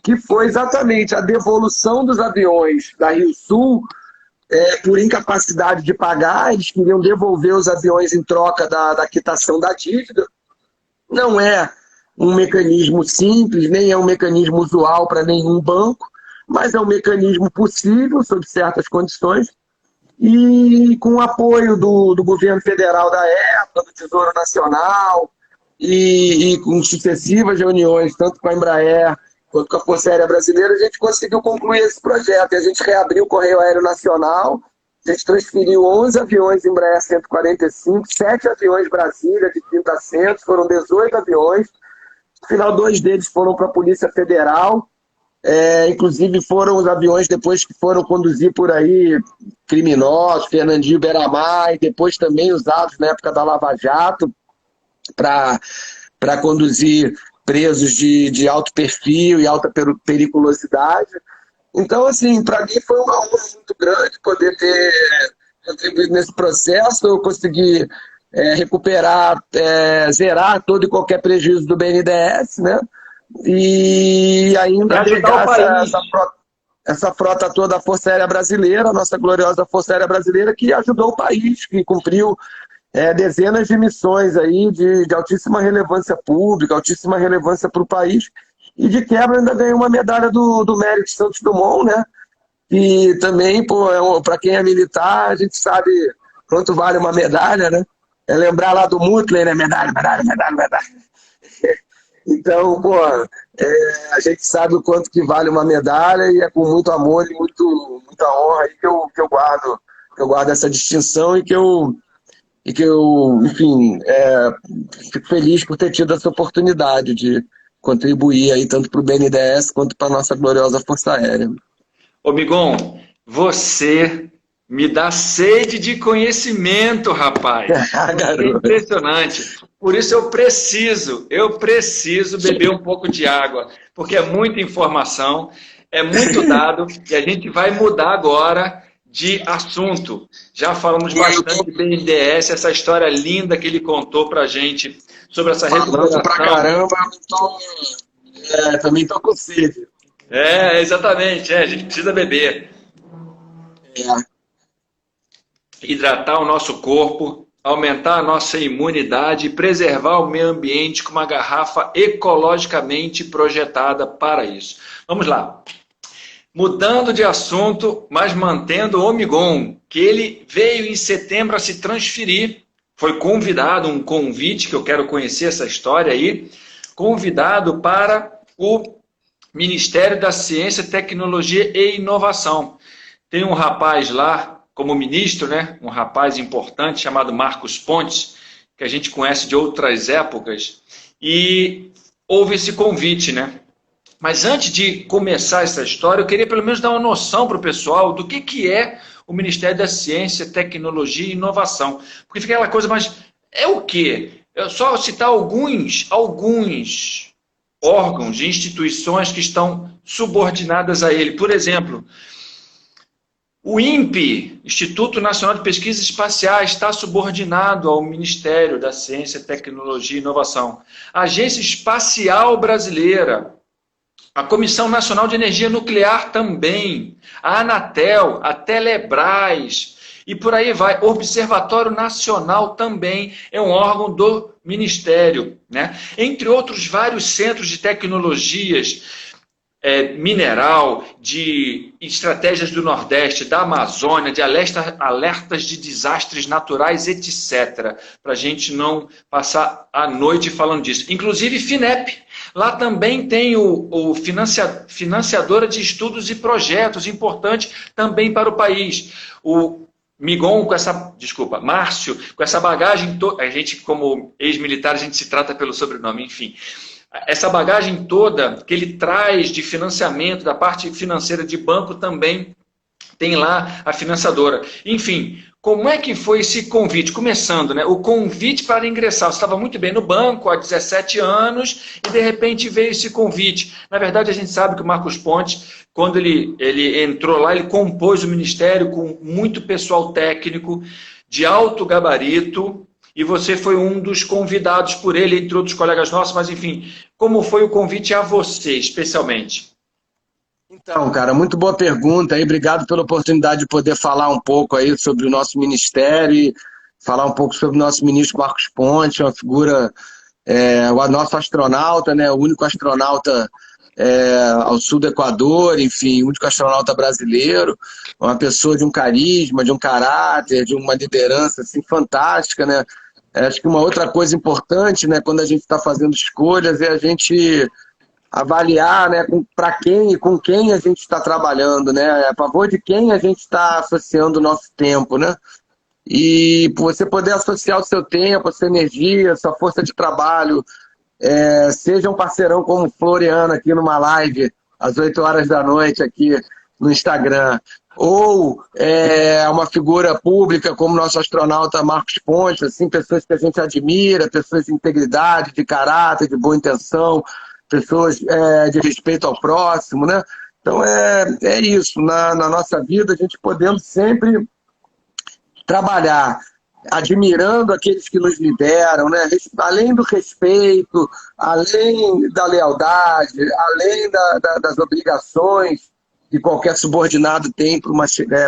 que foi exatamente a devolução dos aviões da Rio Sul por incapacidade de pagar. Eles queriam devolver os aviões em troca da quitação da dívida. Não é um mecanismo simples, nem é um mecanismo usual para nenhum banco, mas é um mecanismo possível, sob certas condições, e com o apoio do governo federal da época, do Tesouro Nacional, e com sucessivas reuniões, tanto com a Embraer quanto com a Força Aérea Brasileira, a gente conseguiu concluir esse projeto. E a gente reabriu o Correio Aéreo Nacional, a gente transferiu 11 aviões Embraer 145, 7 aviões Brasília de 30 assentos, foram 18 aviões. No final, 2 deles foram para a Polícia Federal, Inclusive foram os aviões depois que foram conduzir por aí criminosos, Fernandinho Beiramar, e depois também usados na época da Lava Jato para conduzir presos de alto perfil e alta periculosidade. Então, assim, para mim foi uma honra muito grande poder ter contribuído nesse processo. Eu consegui recuperar, zerar todo e qualquer prejuízo do BNDES, né? E ainda agregar essa frota toda da Força Aérea Brasileira, a nossa gloriosa Força Aérea Brasileira, que ajudou o país, que cumpriu dezenas de missões aí de altíssima relevância pública, altíssima relevância para o país, e de quebra ainda ganhou uma medalha do Mérito Santos Dumont, né? E também, para quem é militar, a gente sabe quanto vale uma medalha, né? É lembrar lá do Mutley, né? Medalha, medalha, medalha, medalha. Então, a gente sabe o quanto que vale uma medalha e é com muito amor e muita honra aí que eu guardo essa distinção e que eu enfim, fico feliz por ter tido essa oportunidade de contribuir aí tanto para o BNDES quanto para a nossa gloriosa Força Aérea. Ô Migon, você me dá sede de conhecimento, rapaz. É impressionante. Por isso eu preciso beber um pouco de água, porque é muita informação, é muito dado, e a gente vai mudar agora de assunto. Já falamos bastante de BNDES, essa história linda que ele contou pra gente sobre essa recuperação. Pra caramba, também tô com sede. Exatamente, a gente precisa beber. Hidratar o nosso corpo, aumentar a nossa imunidade e preservar o meio ambiente com uma garrafa ecologicamente projetada para isso. Vamos lá. Mudando de assunto, mas mantendo o Migon, que ele veio em setembro a se transferir, foi convidado, um convite, que eu quero conhecer essa história aí, convidado para o Ministério da Ciência, Tecnologia e Inovação. Tem um rapaz lá, como ministro, né? Um rapaz importante chamado Marcos Pontes, que a gente conhece de outras épocas, e houve esse convite, né? Mas antes de começar essa história, eu queria pelo menos dar uma noção para o pessoal do que é o Ministério da Ciência, Tecnologia e Inovação. Porque fica aquela coisa, mas é o quê? Eu só citar alguns órgãos e instituições que estão subordinadas a ele. Por exemplo, o INPE, Instituto Nacional de Pesquisas Espaciais, está subordinado ao Ministério da Ciência, Tecnologia e Inovação. A Agência Espacial Brasileira, a Comissão Nacional de Energia Nuclear também, a Anatel, a Telebrás e por aí vai. O Observatório Nacional também é um órgão do Ministério, né? Entre outros vários centros de tecnologias, mineral, de estratégias do Nordeste, da Amazônia, de alertas de desastres naturais, etc. Para a gente não passar a noite falando disso. Inclusive FINEP. Lá também tem o financiadora de estudos e projetos, importante também para o país. O Migon, Márcio, com essa bagagem toda, a gente como ex-militar, a gente se trata pelo sobrenome, enfim. Essa bagagem toda que ele traz de financiamento, da parte financeira de banco também tem lá a financiadora. Enfim, como é que foi esse convite? Começando, né? O convite para ingressar. Você estava muito bem no banco há 17 anos e de repente veio esse convite. Na verdade, a gente sabe que o Marcos Pontes, quando ele entrou lá, ele compôs o ministério com muito pessoal técnico de alto gabarito e você foi um dos convidados por ele, entre outros colegas nossos, mas enfim, como foi o convite a você, especialmente? Então, cara, muito boa pergunta aí. Obrigado pela oportunidade de poder falar um pouco aí sobre o nosso ministério e falar um pouco sobre o nosso ministro Marcos Pontes, uma figura, o nosso astronauta, né, o único astronauta ao sul do Equador, enfim, o único astronauta brasileiro, uma pessoa de um carisma, de um caráter, de uma liderança assim, fantástica, né? Acho que uma outra coisa importante, né, quando a gente está fazendo escolhas, é a gente avaliar, né, para quem e com quem a gente está trabalhando, né, a favor de quem a gente está associando o nosso tempo, né, e você poder associar o seu tempo, a sua energia, a sua força de trabalho, seja um parceirão como o Floriano aqui numa live, às 8 horas da noite aqui no Instagram, ou uma figura pública como nosso astronauta Marcos Pontes, assim, pessoas que a gente admira, pessoas de integridade, de caráter, de boa intenção, pessoas de respeito ao próximo, né? Então é isso, na nossa vida a gente podendo sempre trabalhar admirando aqueles que nos lideram, né? Além do respeito, além da lealdade, além das obrigações que qualquer subordinado tem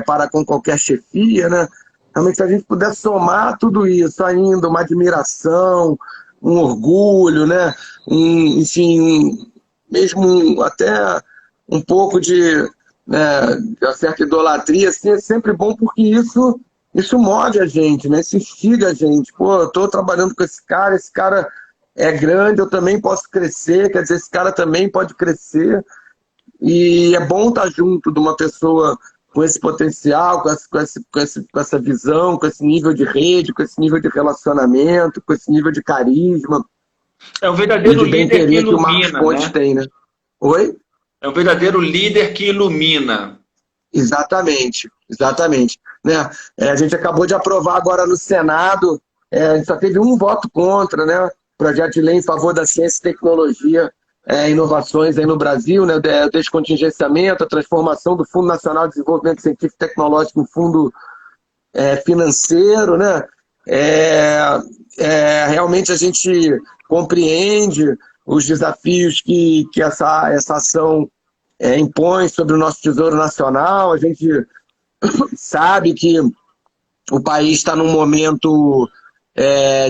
para com qualquer chefia, né? Realmente, se a gente puder somar tudo isso ainda, uma admiração, um orgulho, né? Enfim, mesmo até um pouco de uma certa idolatria, assim, é sempre bom porque isso move a gente, né? Isso instiga a gente. Pô, eu estou trabalhando com esse cara é grande, eu também posso crescer, quer dizer, esse cara também pode crescer. E é bom estar junto de uma pessoa com esse potencial, com essa visão, com esse nível de rede, com esse nível de relacionamento, com esse nível de carisma. É um verdadeiro líder que ilumina, que o Marcos Pontes, né? Tem, né? Oi? É um verdadeiro líder que ilumina. Exatamente. Né? A gente acabou de aprovar agora no Senado, a gente só teve um voto contra, né? Projeto de lei em favor da ciência e tecnologia, inovações aí no Brasil, né? O descontingenciamento, a transformação do Fundo Nacional de Desenvolvimento Científico e Tecnológico em fundo financeiro, né? Realmente a gente compreende os desafios que essa ação impõe sobre o nosso Tesouro Nacional. A gente sabe que o país está num momento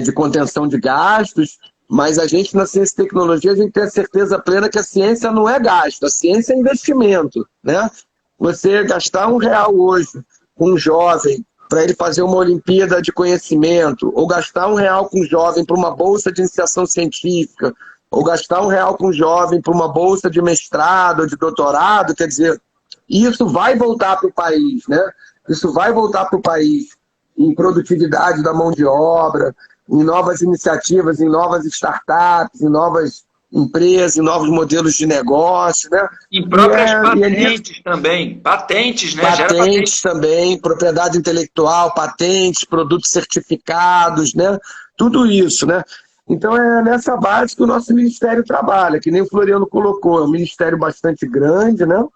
de contenção de gastos, mas a gente, na ciência e tecnologia, a gente tem a certeza plena que a ciência não é gasto, a ciência é investimento, né? Você gastar R$1 hoje com um jovem para ele fazer uma Olimpíada de conhecimento, ou gastar R$1 com um jovem para uma bolsa de iniciação científica, ou gastar R$1 com um jovem para uma bolsa de mestrado ou de doutorado, quer dizer, isso vai voltar para o país, né? Isso vai voltar para o país em produtividade da mão de obra, em novas iniciativas, em novas startups, em novas empresas, em novos modelos de negócio, né? Em próprias patentes também. Patentes, né? Patentes também, propriedade intelectual, patentes, produtos certificados, né? Tudo isso, né? Então é nessa base que o nosso ministério trabalha, que nem o Floriano colocou, é um ministério bastante grande, né?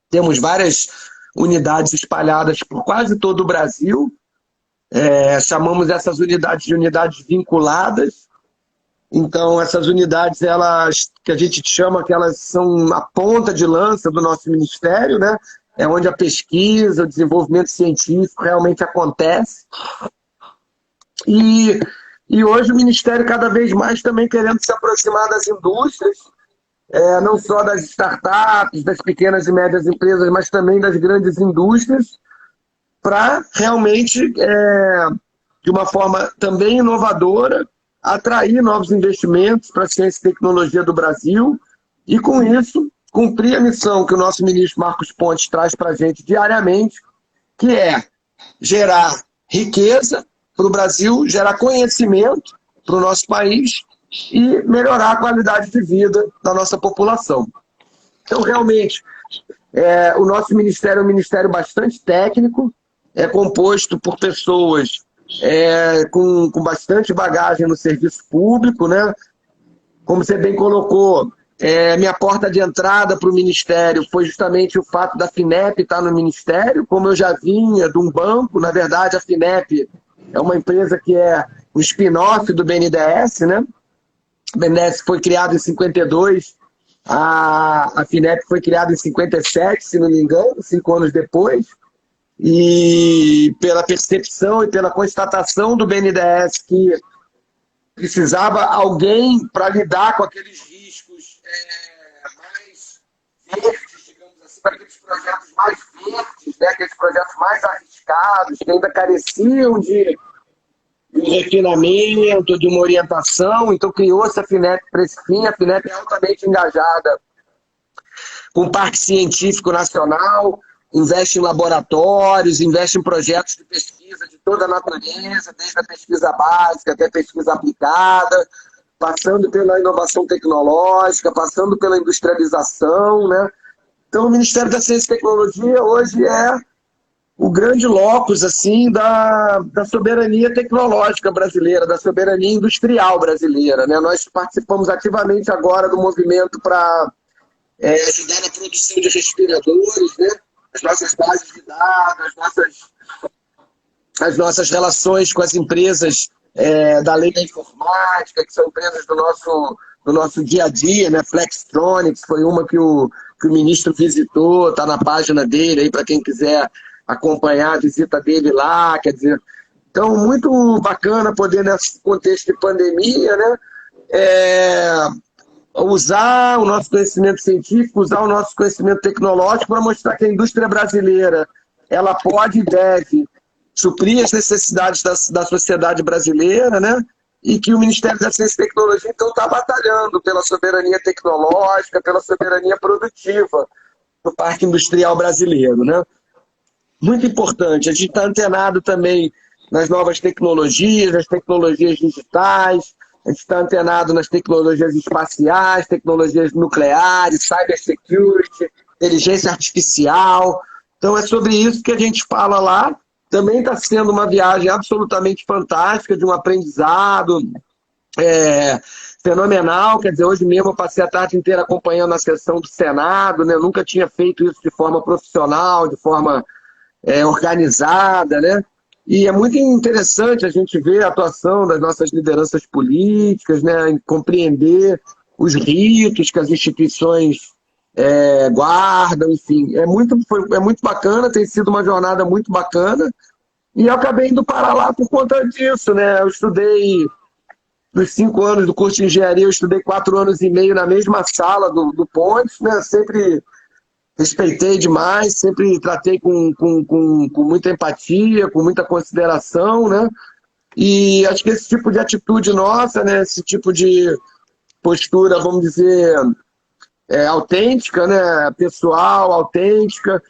Temos várias unidades espalhadas por quase todo o Brasil. Chamamos essas unidades de unidades vinculadas. Então, essas unidades, elas, que a gente chama que elas são a ponta de lança do nosso ministério, né? É onde a pesquisa, o desenvolvimento científico realmente acontece. E hoje o ministério cada vez mais também querendo se aproximar das indústrias, não só das startups, das pequenas e médias empresas, mas também das grandes indústrias, para realmente, de uma forma também inovadora, atrair novos investimentos para a ciência e tecnologia do Brasil e, com isso, cumprir a missão que o nosso ministro Marcos Pontes traz para a gente diariamente, que é gerar riqueza para o Brasil, gerar conhecimento para o nosso país e melhorar a qualidade de vida da nossa população. Então, realmente, o nosso ministério é um ministério bastante técnico, é composto por pessoas com bastante bagagem no serviço público, né? Como você bem colocou, minha porta de entrada para o ministério foi justamente o fato da FINEP estar no ministério, como eu já vinha de um banco. Na verdade, a FINEP é uma empresa que é um spin-off do BNDES, né? O BNDES foi criado em 52, a FINEP foi criada em 57, se não me engano, 5 anos depois. E pela percepção e pela constatação do BNDES que precisava alguém para lidar com aqueles riscos mais verdes, digamos assim, para aqueles projetos mais verdes, né? Aqueles projetos mais arriscados, que ainda careciam de um refinamento, de uma orientação. Então criou-se a FINEP para esse fim. A FINEP é altamente engajada com o Parque Científico Nacional, investe em laboratórios, investe em projetos de pesquisa de toda a natureza, desde a pesquisa básica até a pesquisa aplicada. passando pela inovação tecnológica, passando pela industrialização, né? Então, o Ministério da Ciência e Tecnologia hoje é o grande locus assim, da soberania tecnológica brasileira, da soberania industrial brasileira, né? Nós participamos ativamente agora do movimento para ajudar na produção de respiradores, né? As nossas bases de dados, as nossas relações com as empresas da lei da informática, que são empresas do nosso dia a dia, né? Flextronics foi uma que o ministro visitou, está na página dele aí para quem quiser acompanhar a visita dele lá, quer dizer, então muito bacana poder nesse contexto de pandemia, né? Usar o nosso conhecimento científico, usar o nosso conhecimento tecnológico para mostrar que a indústria brasileira ela pode e deve suprir as necessidades da sociedade brasileira, né? E que o Ministério da Ciência e Tecnologia, então, está batalhando pela soberania tecnológica, pela soberania produtiva do parque industrial brasileiro, né? Muito importante, a gente está antenado também nas novas tecnologias, as tecnologias digitais, a gente está antenado nas tecnologias espaciais, tecnologias nucleares, cybersecurity, inteligência artificial. Então é sobre isso que a gente fala lá. Também está sendo uma viagem absolutamente fantástica, de um aprendizado fenomenal. Quer dizer, hoje mesmo eu passei a tarde inteira acompanhando a sessão do Senado, né? Eu nunca tinha feito isso de forma profissional, de forma organizada, né? E é muito interessante a gente ver a atuação das nossas lideranças políticas, né? Em compreender os ritos que as instituições guardam, enfim. É muito bacana, tem sido uma jornada muito bacana. E eu acabei indo para lá por conta disso, né? Eu estudei, nos 5 anos do curso de engenharia, eu estudei 4 anos e meio na mesma sala do Pontes, né? Sempre respeitei demais, sempre tratei com muita empatia, com muita consideração, né? E acho que esse tipo de atitude nossa, né? Esse tipo de postura, vamos dizer, autêntica, né? Pessoal, autêntica,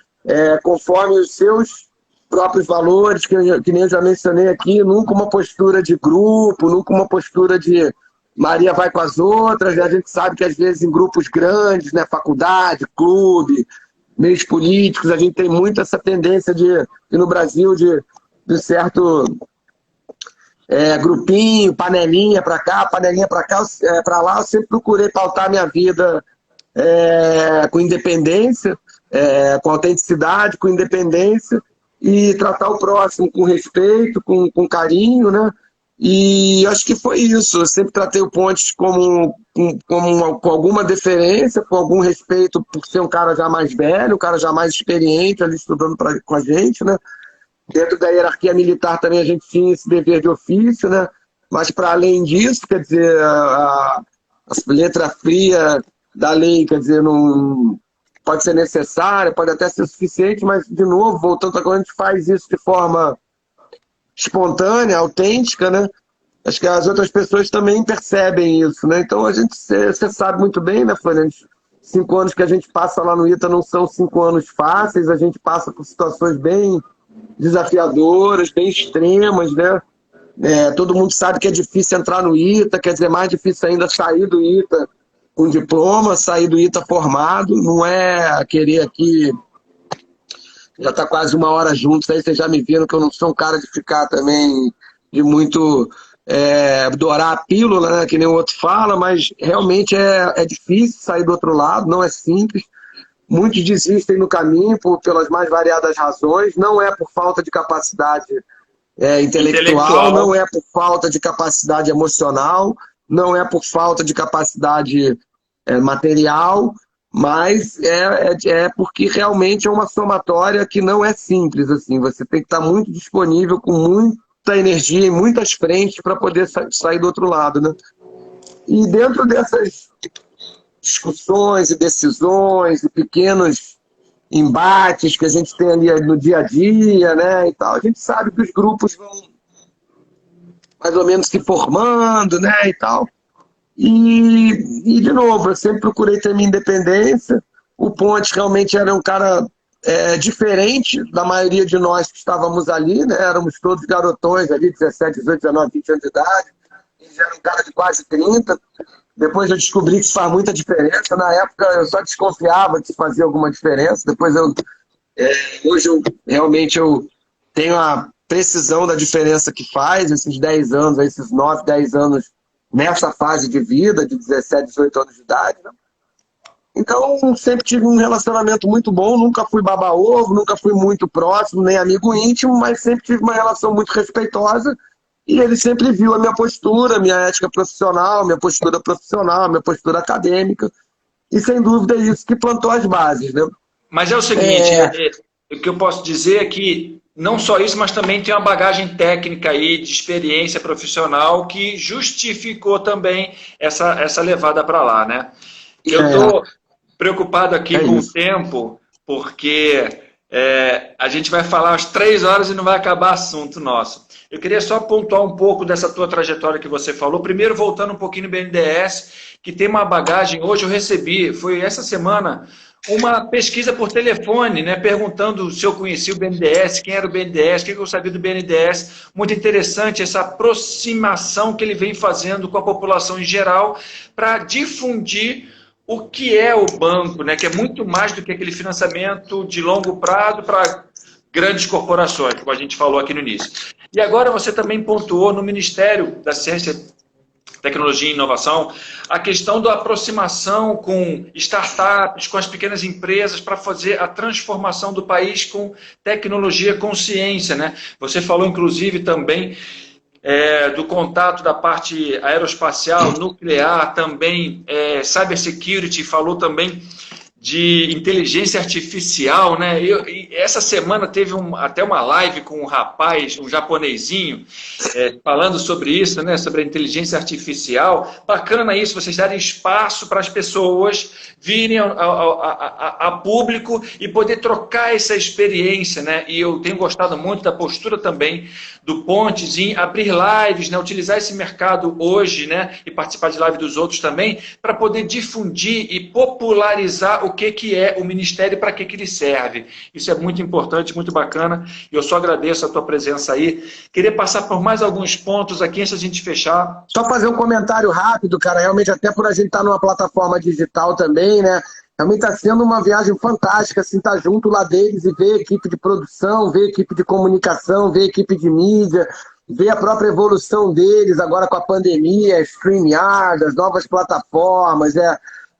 conforme os seus próprios valores, que nem eu já mencionei aqui, nunca uma postura de grupo, nunca uma postura de Maria vai com as outras, né? A gente sabe que às vezes em grupos grandes, né? Faculdade, clube, meios políticos, a gente tem muito essa tendência e no Brasil de certo grupinho, panelinha para cá, panelinha para lá. Eu sempre procurei pautar minha vida com independência, com autenticidade, com independência, e tratar o próximo com respeito, com carinho, né? E acho que foi isso. Eu sempre tratei o Pontes com alguma deferência, com algum respeito, por ser um cara já mais velho, um cara já mais experiente ali estudando com a gente, né? Dentro da hierarquia militar também a gente tinha esse dever de ofício, né? Mas para além disso, quer dizer, a letra fria da lei, quer dizer, não pode ser necessária, pode até ser suficiente, mas, de novo, voltando a quando a gente faz isso de forma espontânea, autêntica, né? Acho que as outras pessoas também percebem isso, né? Então você sabe muito bem, né, Floriane? 5 anos que a gente passa lá no ITA não são 5 anos fáceis, a gente passa por situações bem desafiadoras, bem extremas, né? Todo mundo sabe que é difícil entrar no ITA, quer dizer, mais difícil ainda sair do ITA com diploma, sair do ITA formado, não é querer aqui. Já está quase 1 hora juntos, aí vocês já me viram que eu não sou um cara de ficar também de muito dourar a pílula, né, que nem o outro fala, mas realmente é difícil sair do outro lado, não é simples. Muitos desistem no caminho pelas mais variadas razões, não é por falta de capacidade intelectual, não é por falta de capacidade emocional, não é por falta de capacidade material, mas é porque realmente é uma somatória que não é simples, assim. Você tem que estar muito disponível, com muita energia em muitas frentes para poder sair do outro lado, né? E dentro dessas discussões e decisões e pequenos embates que a gente tem ali no dia a dia, né, e tal, a gente sabe que os grupos vão mais ou menos se formando, né, e tal. E de novo, eu sempre procurei ter minha independência. O Pontes realmente era um cara diferente da maioria de nós que estávamos ali, né? Éramos todos garotões ali, 17, 18, 19, 20 anos de idade. Ele já era um cara de quase 30. Depois eu descobri que isso faz muita diferença. Na época eu só desconfiava que fazia alguma diferença. Depois hoje eu tenho a precisão da diferença que faz, esses 10 anos, esses 9, 10 anos nessa fase de vida, de 17, 18 anos de idade, né? Então, sempre tive um relacionamento muito bom, nunca fui baba-ovo, nunca fui muito próximo, nem amigo íntimo, mas sempre tive uma relação muito respeitosa e ele sempre viu a minha postura, minha ética profissional, minha postura acadêmica e, sem dúvida, é isso que plantou as bases, né? Mas é o seguinte, o que eu posso dizer é que não só isso, mas também tem uma bagagem técnica aí, de experiência profissional que justificou também essa levada para lá, né? Eu estou preocupado aqui com o tempo, porque a gente vai falar às 3 horas e não vai acabar assunto nosso. Eu queria só pontuar um pouco dessa tua trajetória que você falou. Primeiro, voltando um pouquinho no BNDES, que tem uma bagagem. Hoje eu recebi, foi essa semana, uma pesquisa por telefone, né, perguntando se eu conhecia o BNDES, quem era o BNDES, o que eu sabia do BNDES. Muito interessante essa aproximação que ele vem fazendo com a população em geral para difundir o que é o banco, né, que é muito mais do que aquele financiamento de longo prazo para grandes corporações, como a gente falou aqui no início. E agora você também pontuou no Ministério da Ciência, Tecnologia e Inovação a questão da aproximação com startups, com as pequenas empresas para fazer a transformação do país com tecnologia, com ciência, né? Você falou, inclusive, também do contato da parte aeroespacial, nuclear, também cybersecurity, falou também de inteligência artificial, né? Essa semana teve até uma live com um rapaz, um japonesinho, falando sobre isso, né? Sobre a inteligência artificial. Bacana isso, vocês darem espaço para as pessoas virem a público e poder trocar essa experiência, né? E eu tenho gostado muito da postura também do Pontes em abrir lives, né? Utilizar esse mercado hoje, né? E participar de live dos outros também, para poder difundir e popularizar o que é o Ministério e para que ele serve. Isso é muito importante, muito bacana, e eu só agradeço a tua presença aí. Queria passar por mais alguns pontos aqui antes da gente fechar. Só fazer um comentário rápido, cara, realmente até por a gente estar numa plataforma digital também, né? Também está sendo uma viagem fantástica, assim, estar junto lá deles e ver a equipe de produção, ver a equipe de comunicação, ver a equipe de mídia, ver a própria evolução deles agora com a pandemia, StreamYard, as novas plataformas,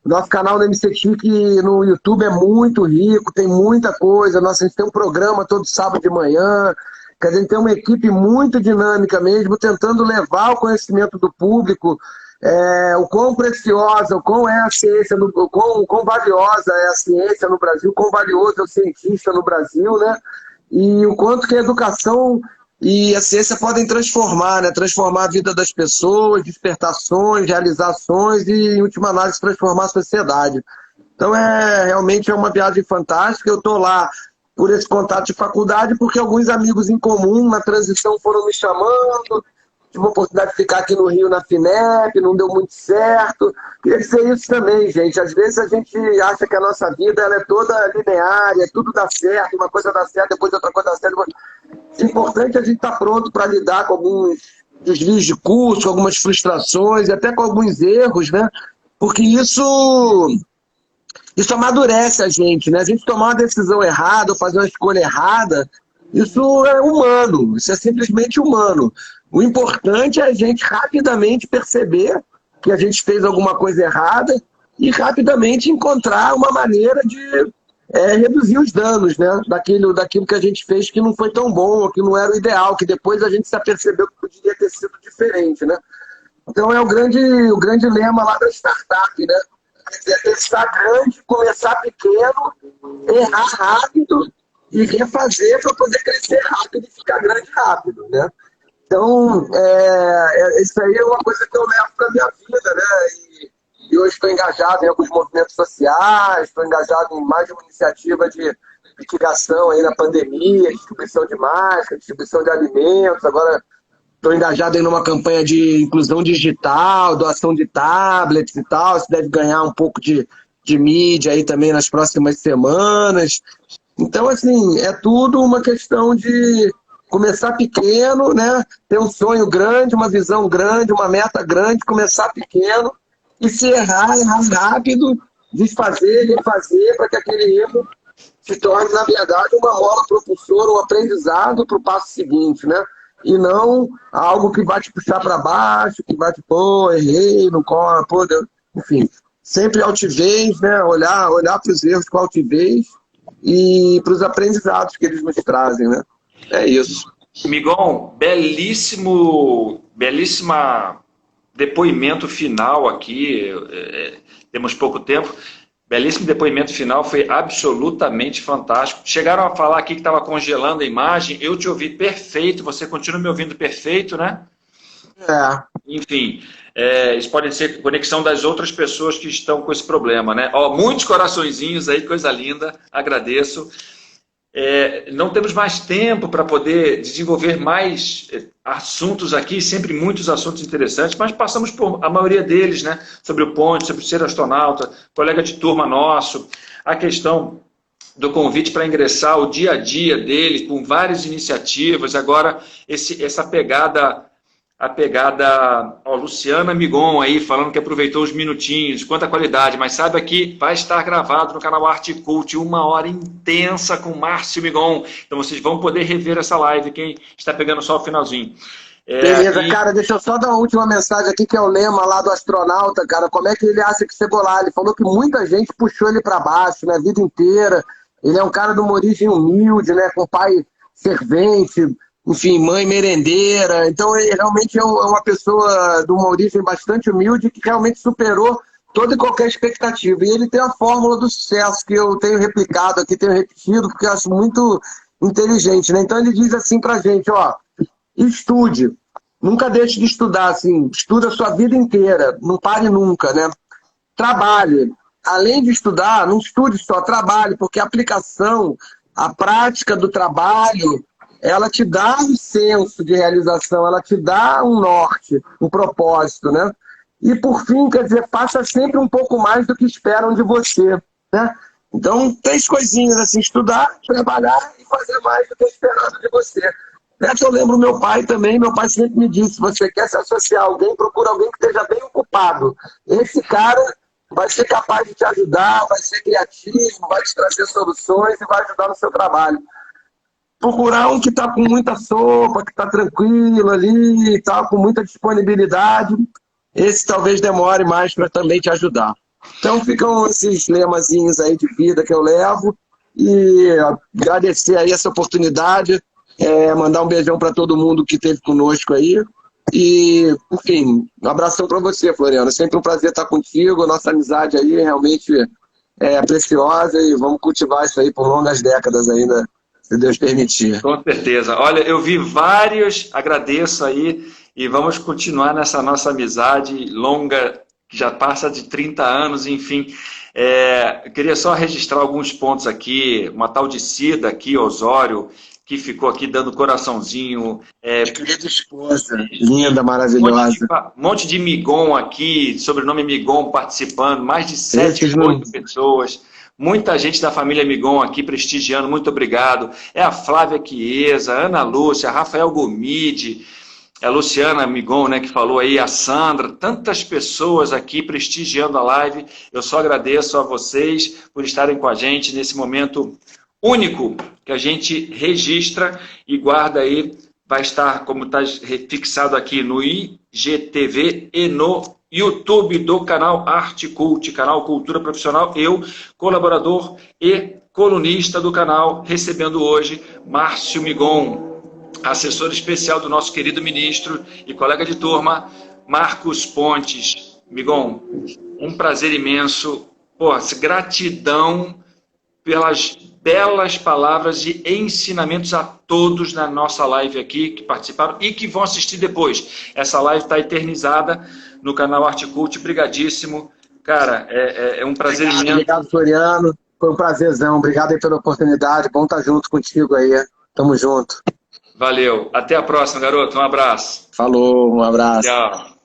Nosso canal do MCTIC no YouTube é muito rico, tem muita coisa. A gente tem um programa todo sábado de manhã. Quer dizer, a gente tem uma equipe muito dinâmica mesmo, tentando levar o conhecimento do público, o quão preciosa, o quão é a ciência, o quão valiosa é a ciência no Brasil, o quão valioso é o cientista no Brasil, né? E o quanto que a educação e a ciência podem transformar, né? Transformar a vida das pessoas, despertar sonhos, realizações e, em última análise, transformar a sociedade. Então, realmente é uma viagem fantástica. Eu estou lá por esse contato de faculdade, porque alguns amigos em comum na transição foram me chamando. Tive a oportunidade de ficar aqui no Rio, na FINEP, não deu muito certo. Queria dizer isso também, gente. Às vezes a gente acha que a nossa vida ela é toda linear, tudo dá certo, uma coisa dá certo, depois outra coisa dá certo. É importante a gente estar pronto para lidar com alguns desvios de curso, algumas frustrações e até com alguns erros, né? Porque isso amadurece a gente, né? A gente tomar uma decisão errada ou fazer uma escolha errada, isso é humano, isso é simplesmente humano. O importante é a gente rapidamente perceber que a gente fez alguma coisa errada e rapidamente encontrar uma maneira de reduzir os danos, né? daquilo que a gente fez que não foi tão bom, ou que não era o ideal, que depois a gente se apercebeu que poderia ter sido diferente, né? Então é o grande lema lá da startup, né? É testar grande, começar pequeno, errar rápido e refazer para poder crescer rápido e ficar grande rápido, né? Então, isso aí é uma coisa que eu levo para a minha vida, né? E hoje estou engajado em alguns movimentos sociais, estou engajado em mais uma iniciativa de mitigação aí na pandemia, distribuição de máscaras, distribuição de alimentos. Agora estou engajado em uma campanha de inclusão digital, doação de tablets e tal. Isso deve ganhar um pouco de mídia aí também nas próximas semanas. Então, assim, é tudo uma questão de começar pequeno, né? Ter um sonho grande, uma visão grande, uma meta grande, começar pequeno e se errar rápido, desfazer, refazer, para que aquele erro se torne, na verdade, uma mola propulsora, um aprendizado para o passo seguinte, né? E não algo que vai te puxar para baixo, que vai te, pô, errei, não corre, pô, Deus. Enfim, sempre altivez, né? Olhar para os erros com altivez e para os aprendizados que eles nos trazem, né? É isso. Migon, belíssima depoimento final aqui, temos pouco tempo, belíssimo depoimento final, foi absolutamente fantástico. Chegaram a falar aqui que estava congelando a imagem, eu te ouvi perfeito, você continua me ouvindo perfeito, né? É. Enfim, isso pode ser conexão das outras pessoas que estão com esse problema, né? Ó, muitos coraçõezinhos aí, coisa linda, agradeço. Não temos mais tempo para poder desenvolver mais assuntos aqui, sempre muitos assuntos interessantes, mas passamos por a maioria deles, né? Sobre o Ponte, sobre ser astronauta, colega de turma nosso, a questão do convite para ingressar, o dia a dia dele, com várias iniciativas, agora essa pegada... ó, Luciana Migon aí, falando que aproveitou os minutinhos, quanta qualidade, mas saiba que vai estar gravado no canal Arte Cult, 1 hora intensa com Márcio Migon, então vocês vão poder rever essa live, quem está pegando só o finalzinho. Beleza, cara, deixa eu só dar uma última mensagem aqui, que é o lema lá do astronauta, cara, como é que ele acha que chegou lá? Ele falou que muita gente puxou ele para baixo, né, a vida inteira, ele é um cara de uma origem humilde, né, com pai servente, enfim, mãe merendeira, então ele realmente é uma pessoa de uma origem bastante humilde que realmente superou toda e qualquer expectativa. E ele tem a fórmula do sucesso que eu tenho replicado aqui, tenho repetido, porque eu acho muito inteligente, né? Então ele diz assim pra gente, ó, estude, nunca deixe de estudar, assim, estuda a sua vida inteira, não pare nunca, né? Trabalhe, além de estudar, não estude só, trabalhe, porque a aplicação, a prática do trabalho, ela te dá um senso de realização, ela te dá um norte, um propósito, né? E, por fim, quer dizer, faça sempre um pouco mais do que esperam de você, né? Então, 3 coisinhas, assim, estudar, trabalhar e fazer mais do que esperado de você. Essa eu lembro meu pai também, meu pai sempre me disse, se você quer se associar a alguém, procura alguém que esteja bem ocupado. Esse cara vai ser capaz de te ajudar, vai ser criativo, vai te trazer soluções e vai ajudar no seu trabalho. Procurar um que está com muita sopa, que está tranquilo ali, está com muita disponibilidade. Esse talvez demore mais para também te ajudar. Então ficam esses lemazinhos aí de vida que eu levo e agradecer aí essa oportunidade, mandar um beijão para todo mundo que esteve conosco aí e, enfim, um abração para você, Floriano. Sempre um prazer estar contigo, a nossa amizade aí realmente é preciosa e vamos cultivar isso aí por longas décadas ainda, se Deus permitir. Com certeza. Olha, eu vi vários, agradeço aí, e vamos continuar nessa nossa amizade longa, que já passa de 30 anos, enfim. Eu queria só registrar alguns pontos aqui, uma tal de Cida aqui, Osório, que ficou aqui dando coraçãozinho. Querida esposa, linda, maravilhosa. Um monte de Migon aqui, sobrenome Migon participando, mais de 7, 8 pessoas. Muita gente da família Migon aqui prestigiando, muito obrigado. É a Flávia Chiesa, a Ana Lúcia, a Rafael Gomide, a Luciana Migon, né, que falou aí, a Sandra, tantas pessoas aqui prestigiando a live. Eu só agradeço a vocês por estarem com a gente nesse momento único que a gente registra e guarda aí. Vai estar, como está fixado aqui, no IGTV e no YouTube do canal Arte Cult, canal Cultura Profissional. Eu, colaborador e colunista do canal, recebendo hoje Márcio Migon, assessor especial do nosso querido ministro e colega de turma, Marcos Pontes. Migon, um prazer imenso. Pô, gratidão pelas belas palavras e ensinamentos a todos na nossa live aqui, que participaram e que vão assistir depois. Essa live está eternizada no canal Arte Cult. Brigadíssimo. Cara, é um prazer imenso. Obrigado, Floriano. Foi um prazerzão. Obrigado aí pela oportunidade. Bom estar junto contigo aí. Tamo junto. Valeu. Até a próxima, garoto. Um abraço. Falou, um abraço. Tchau.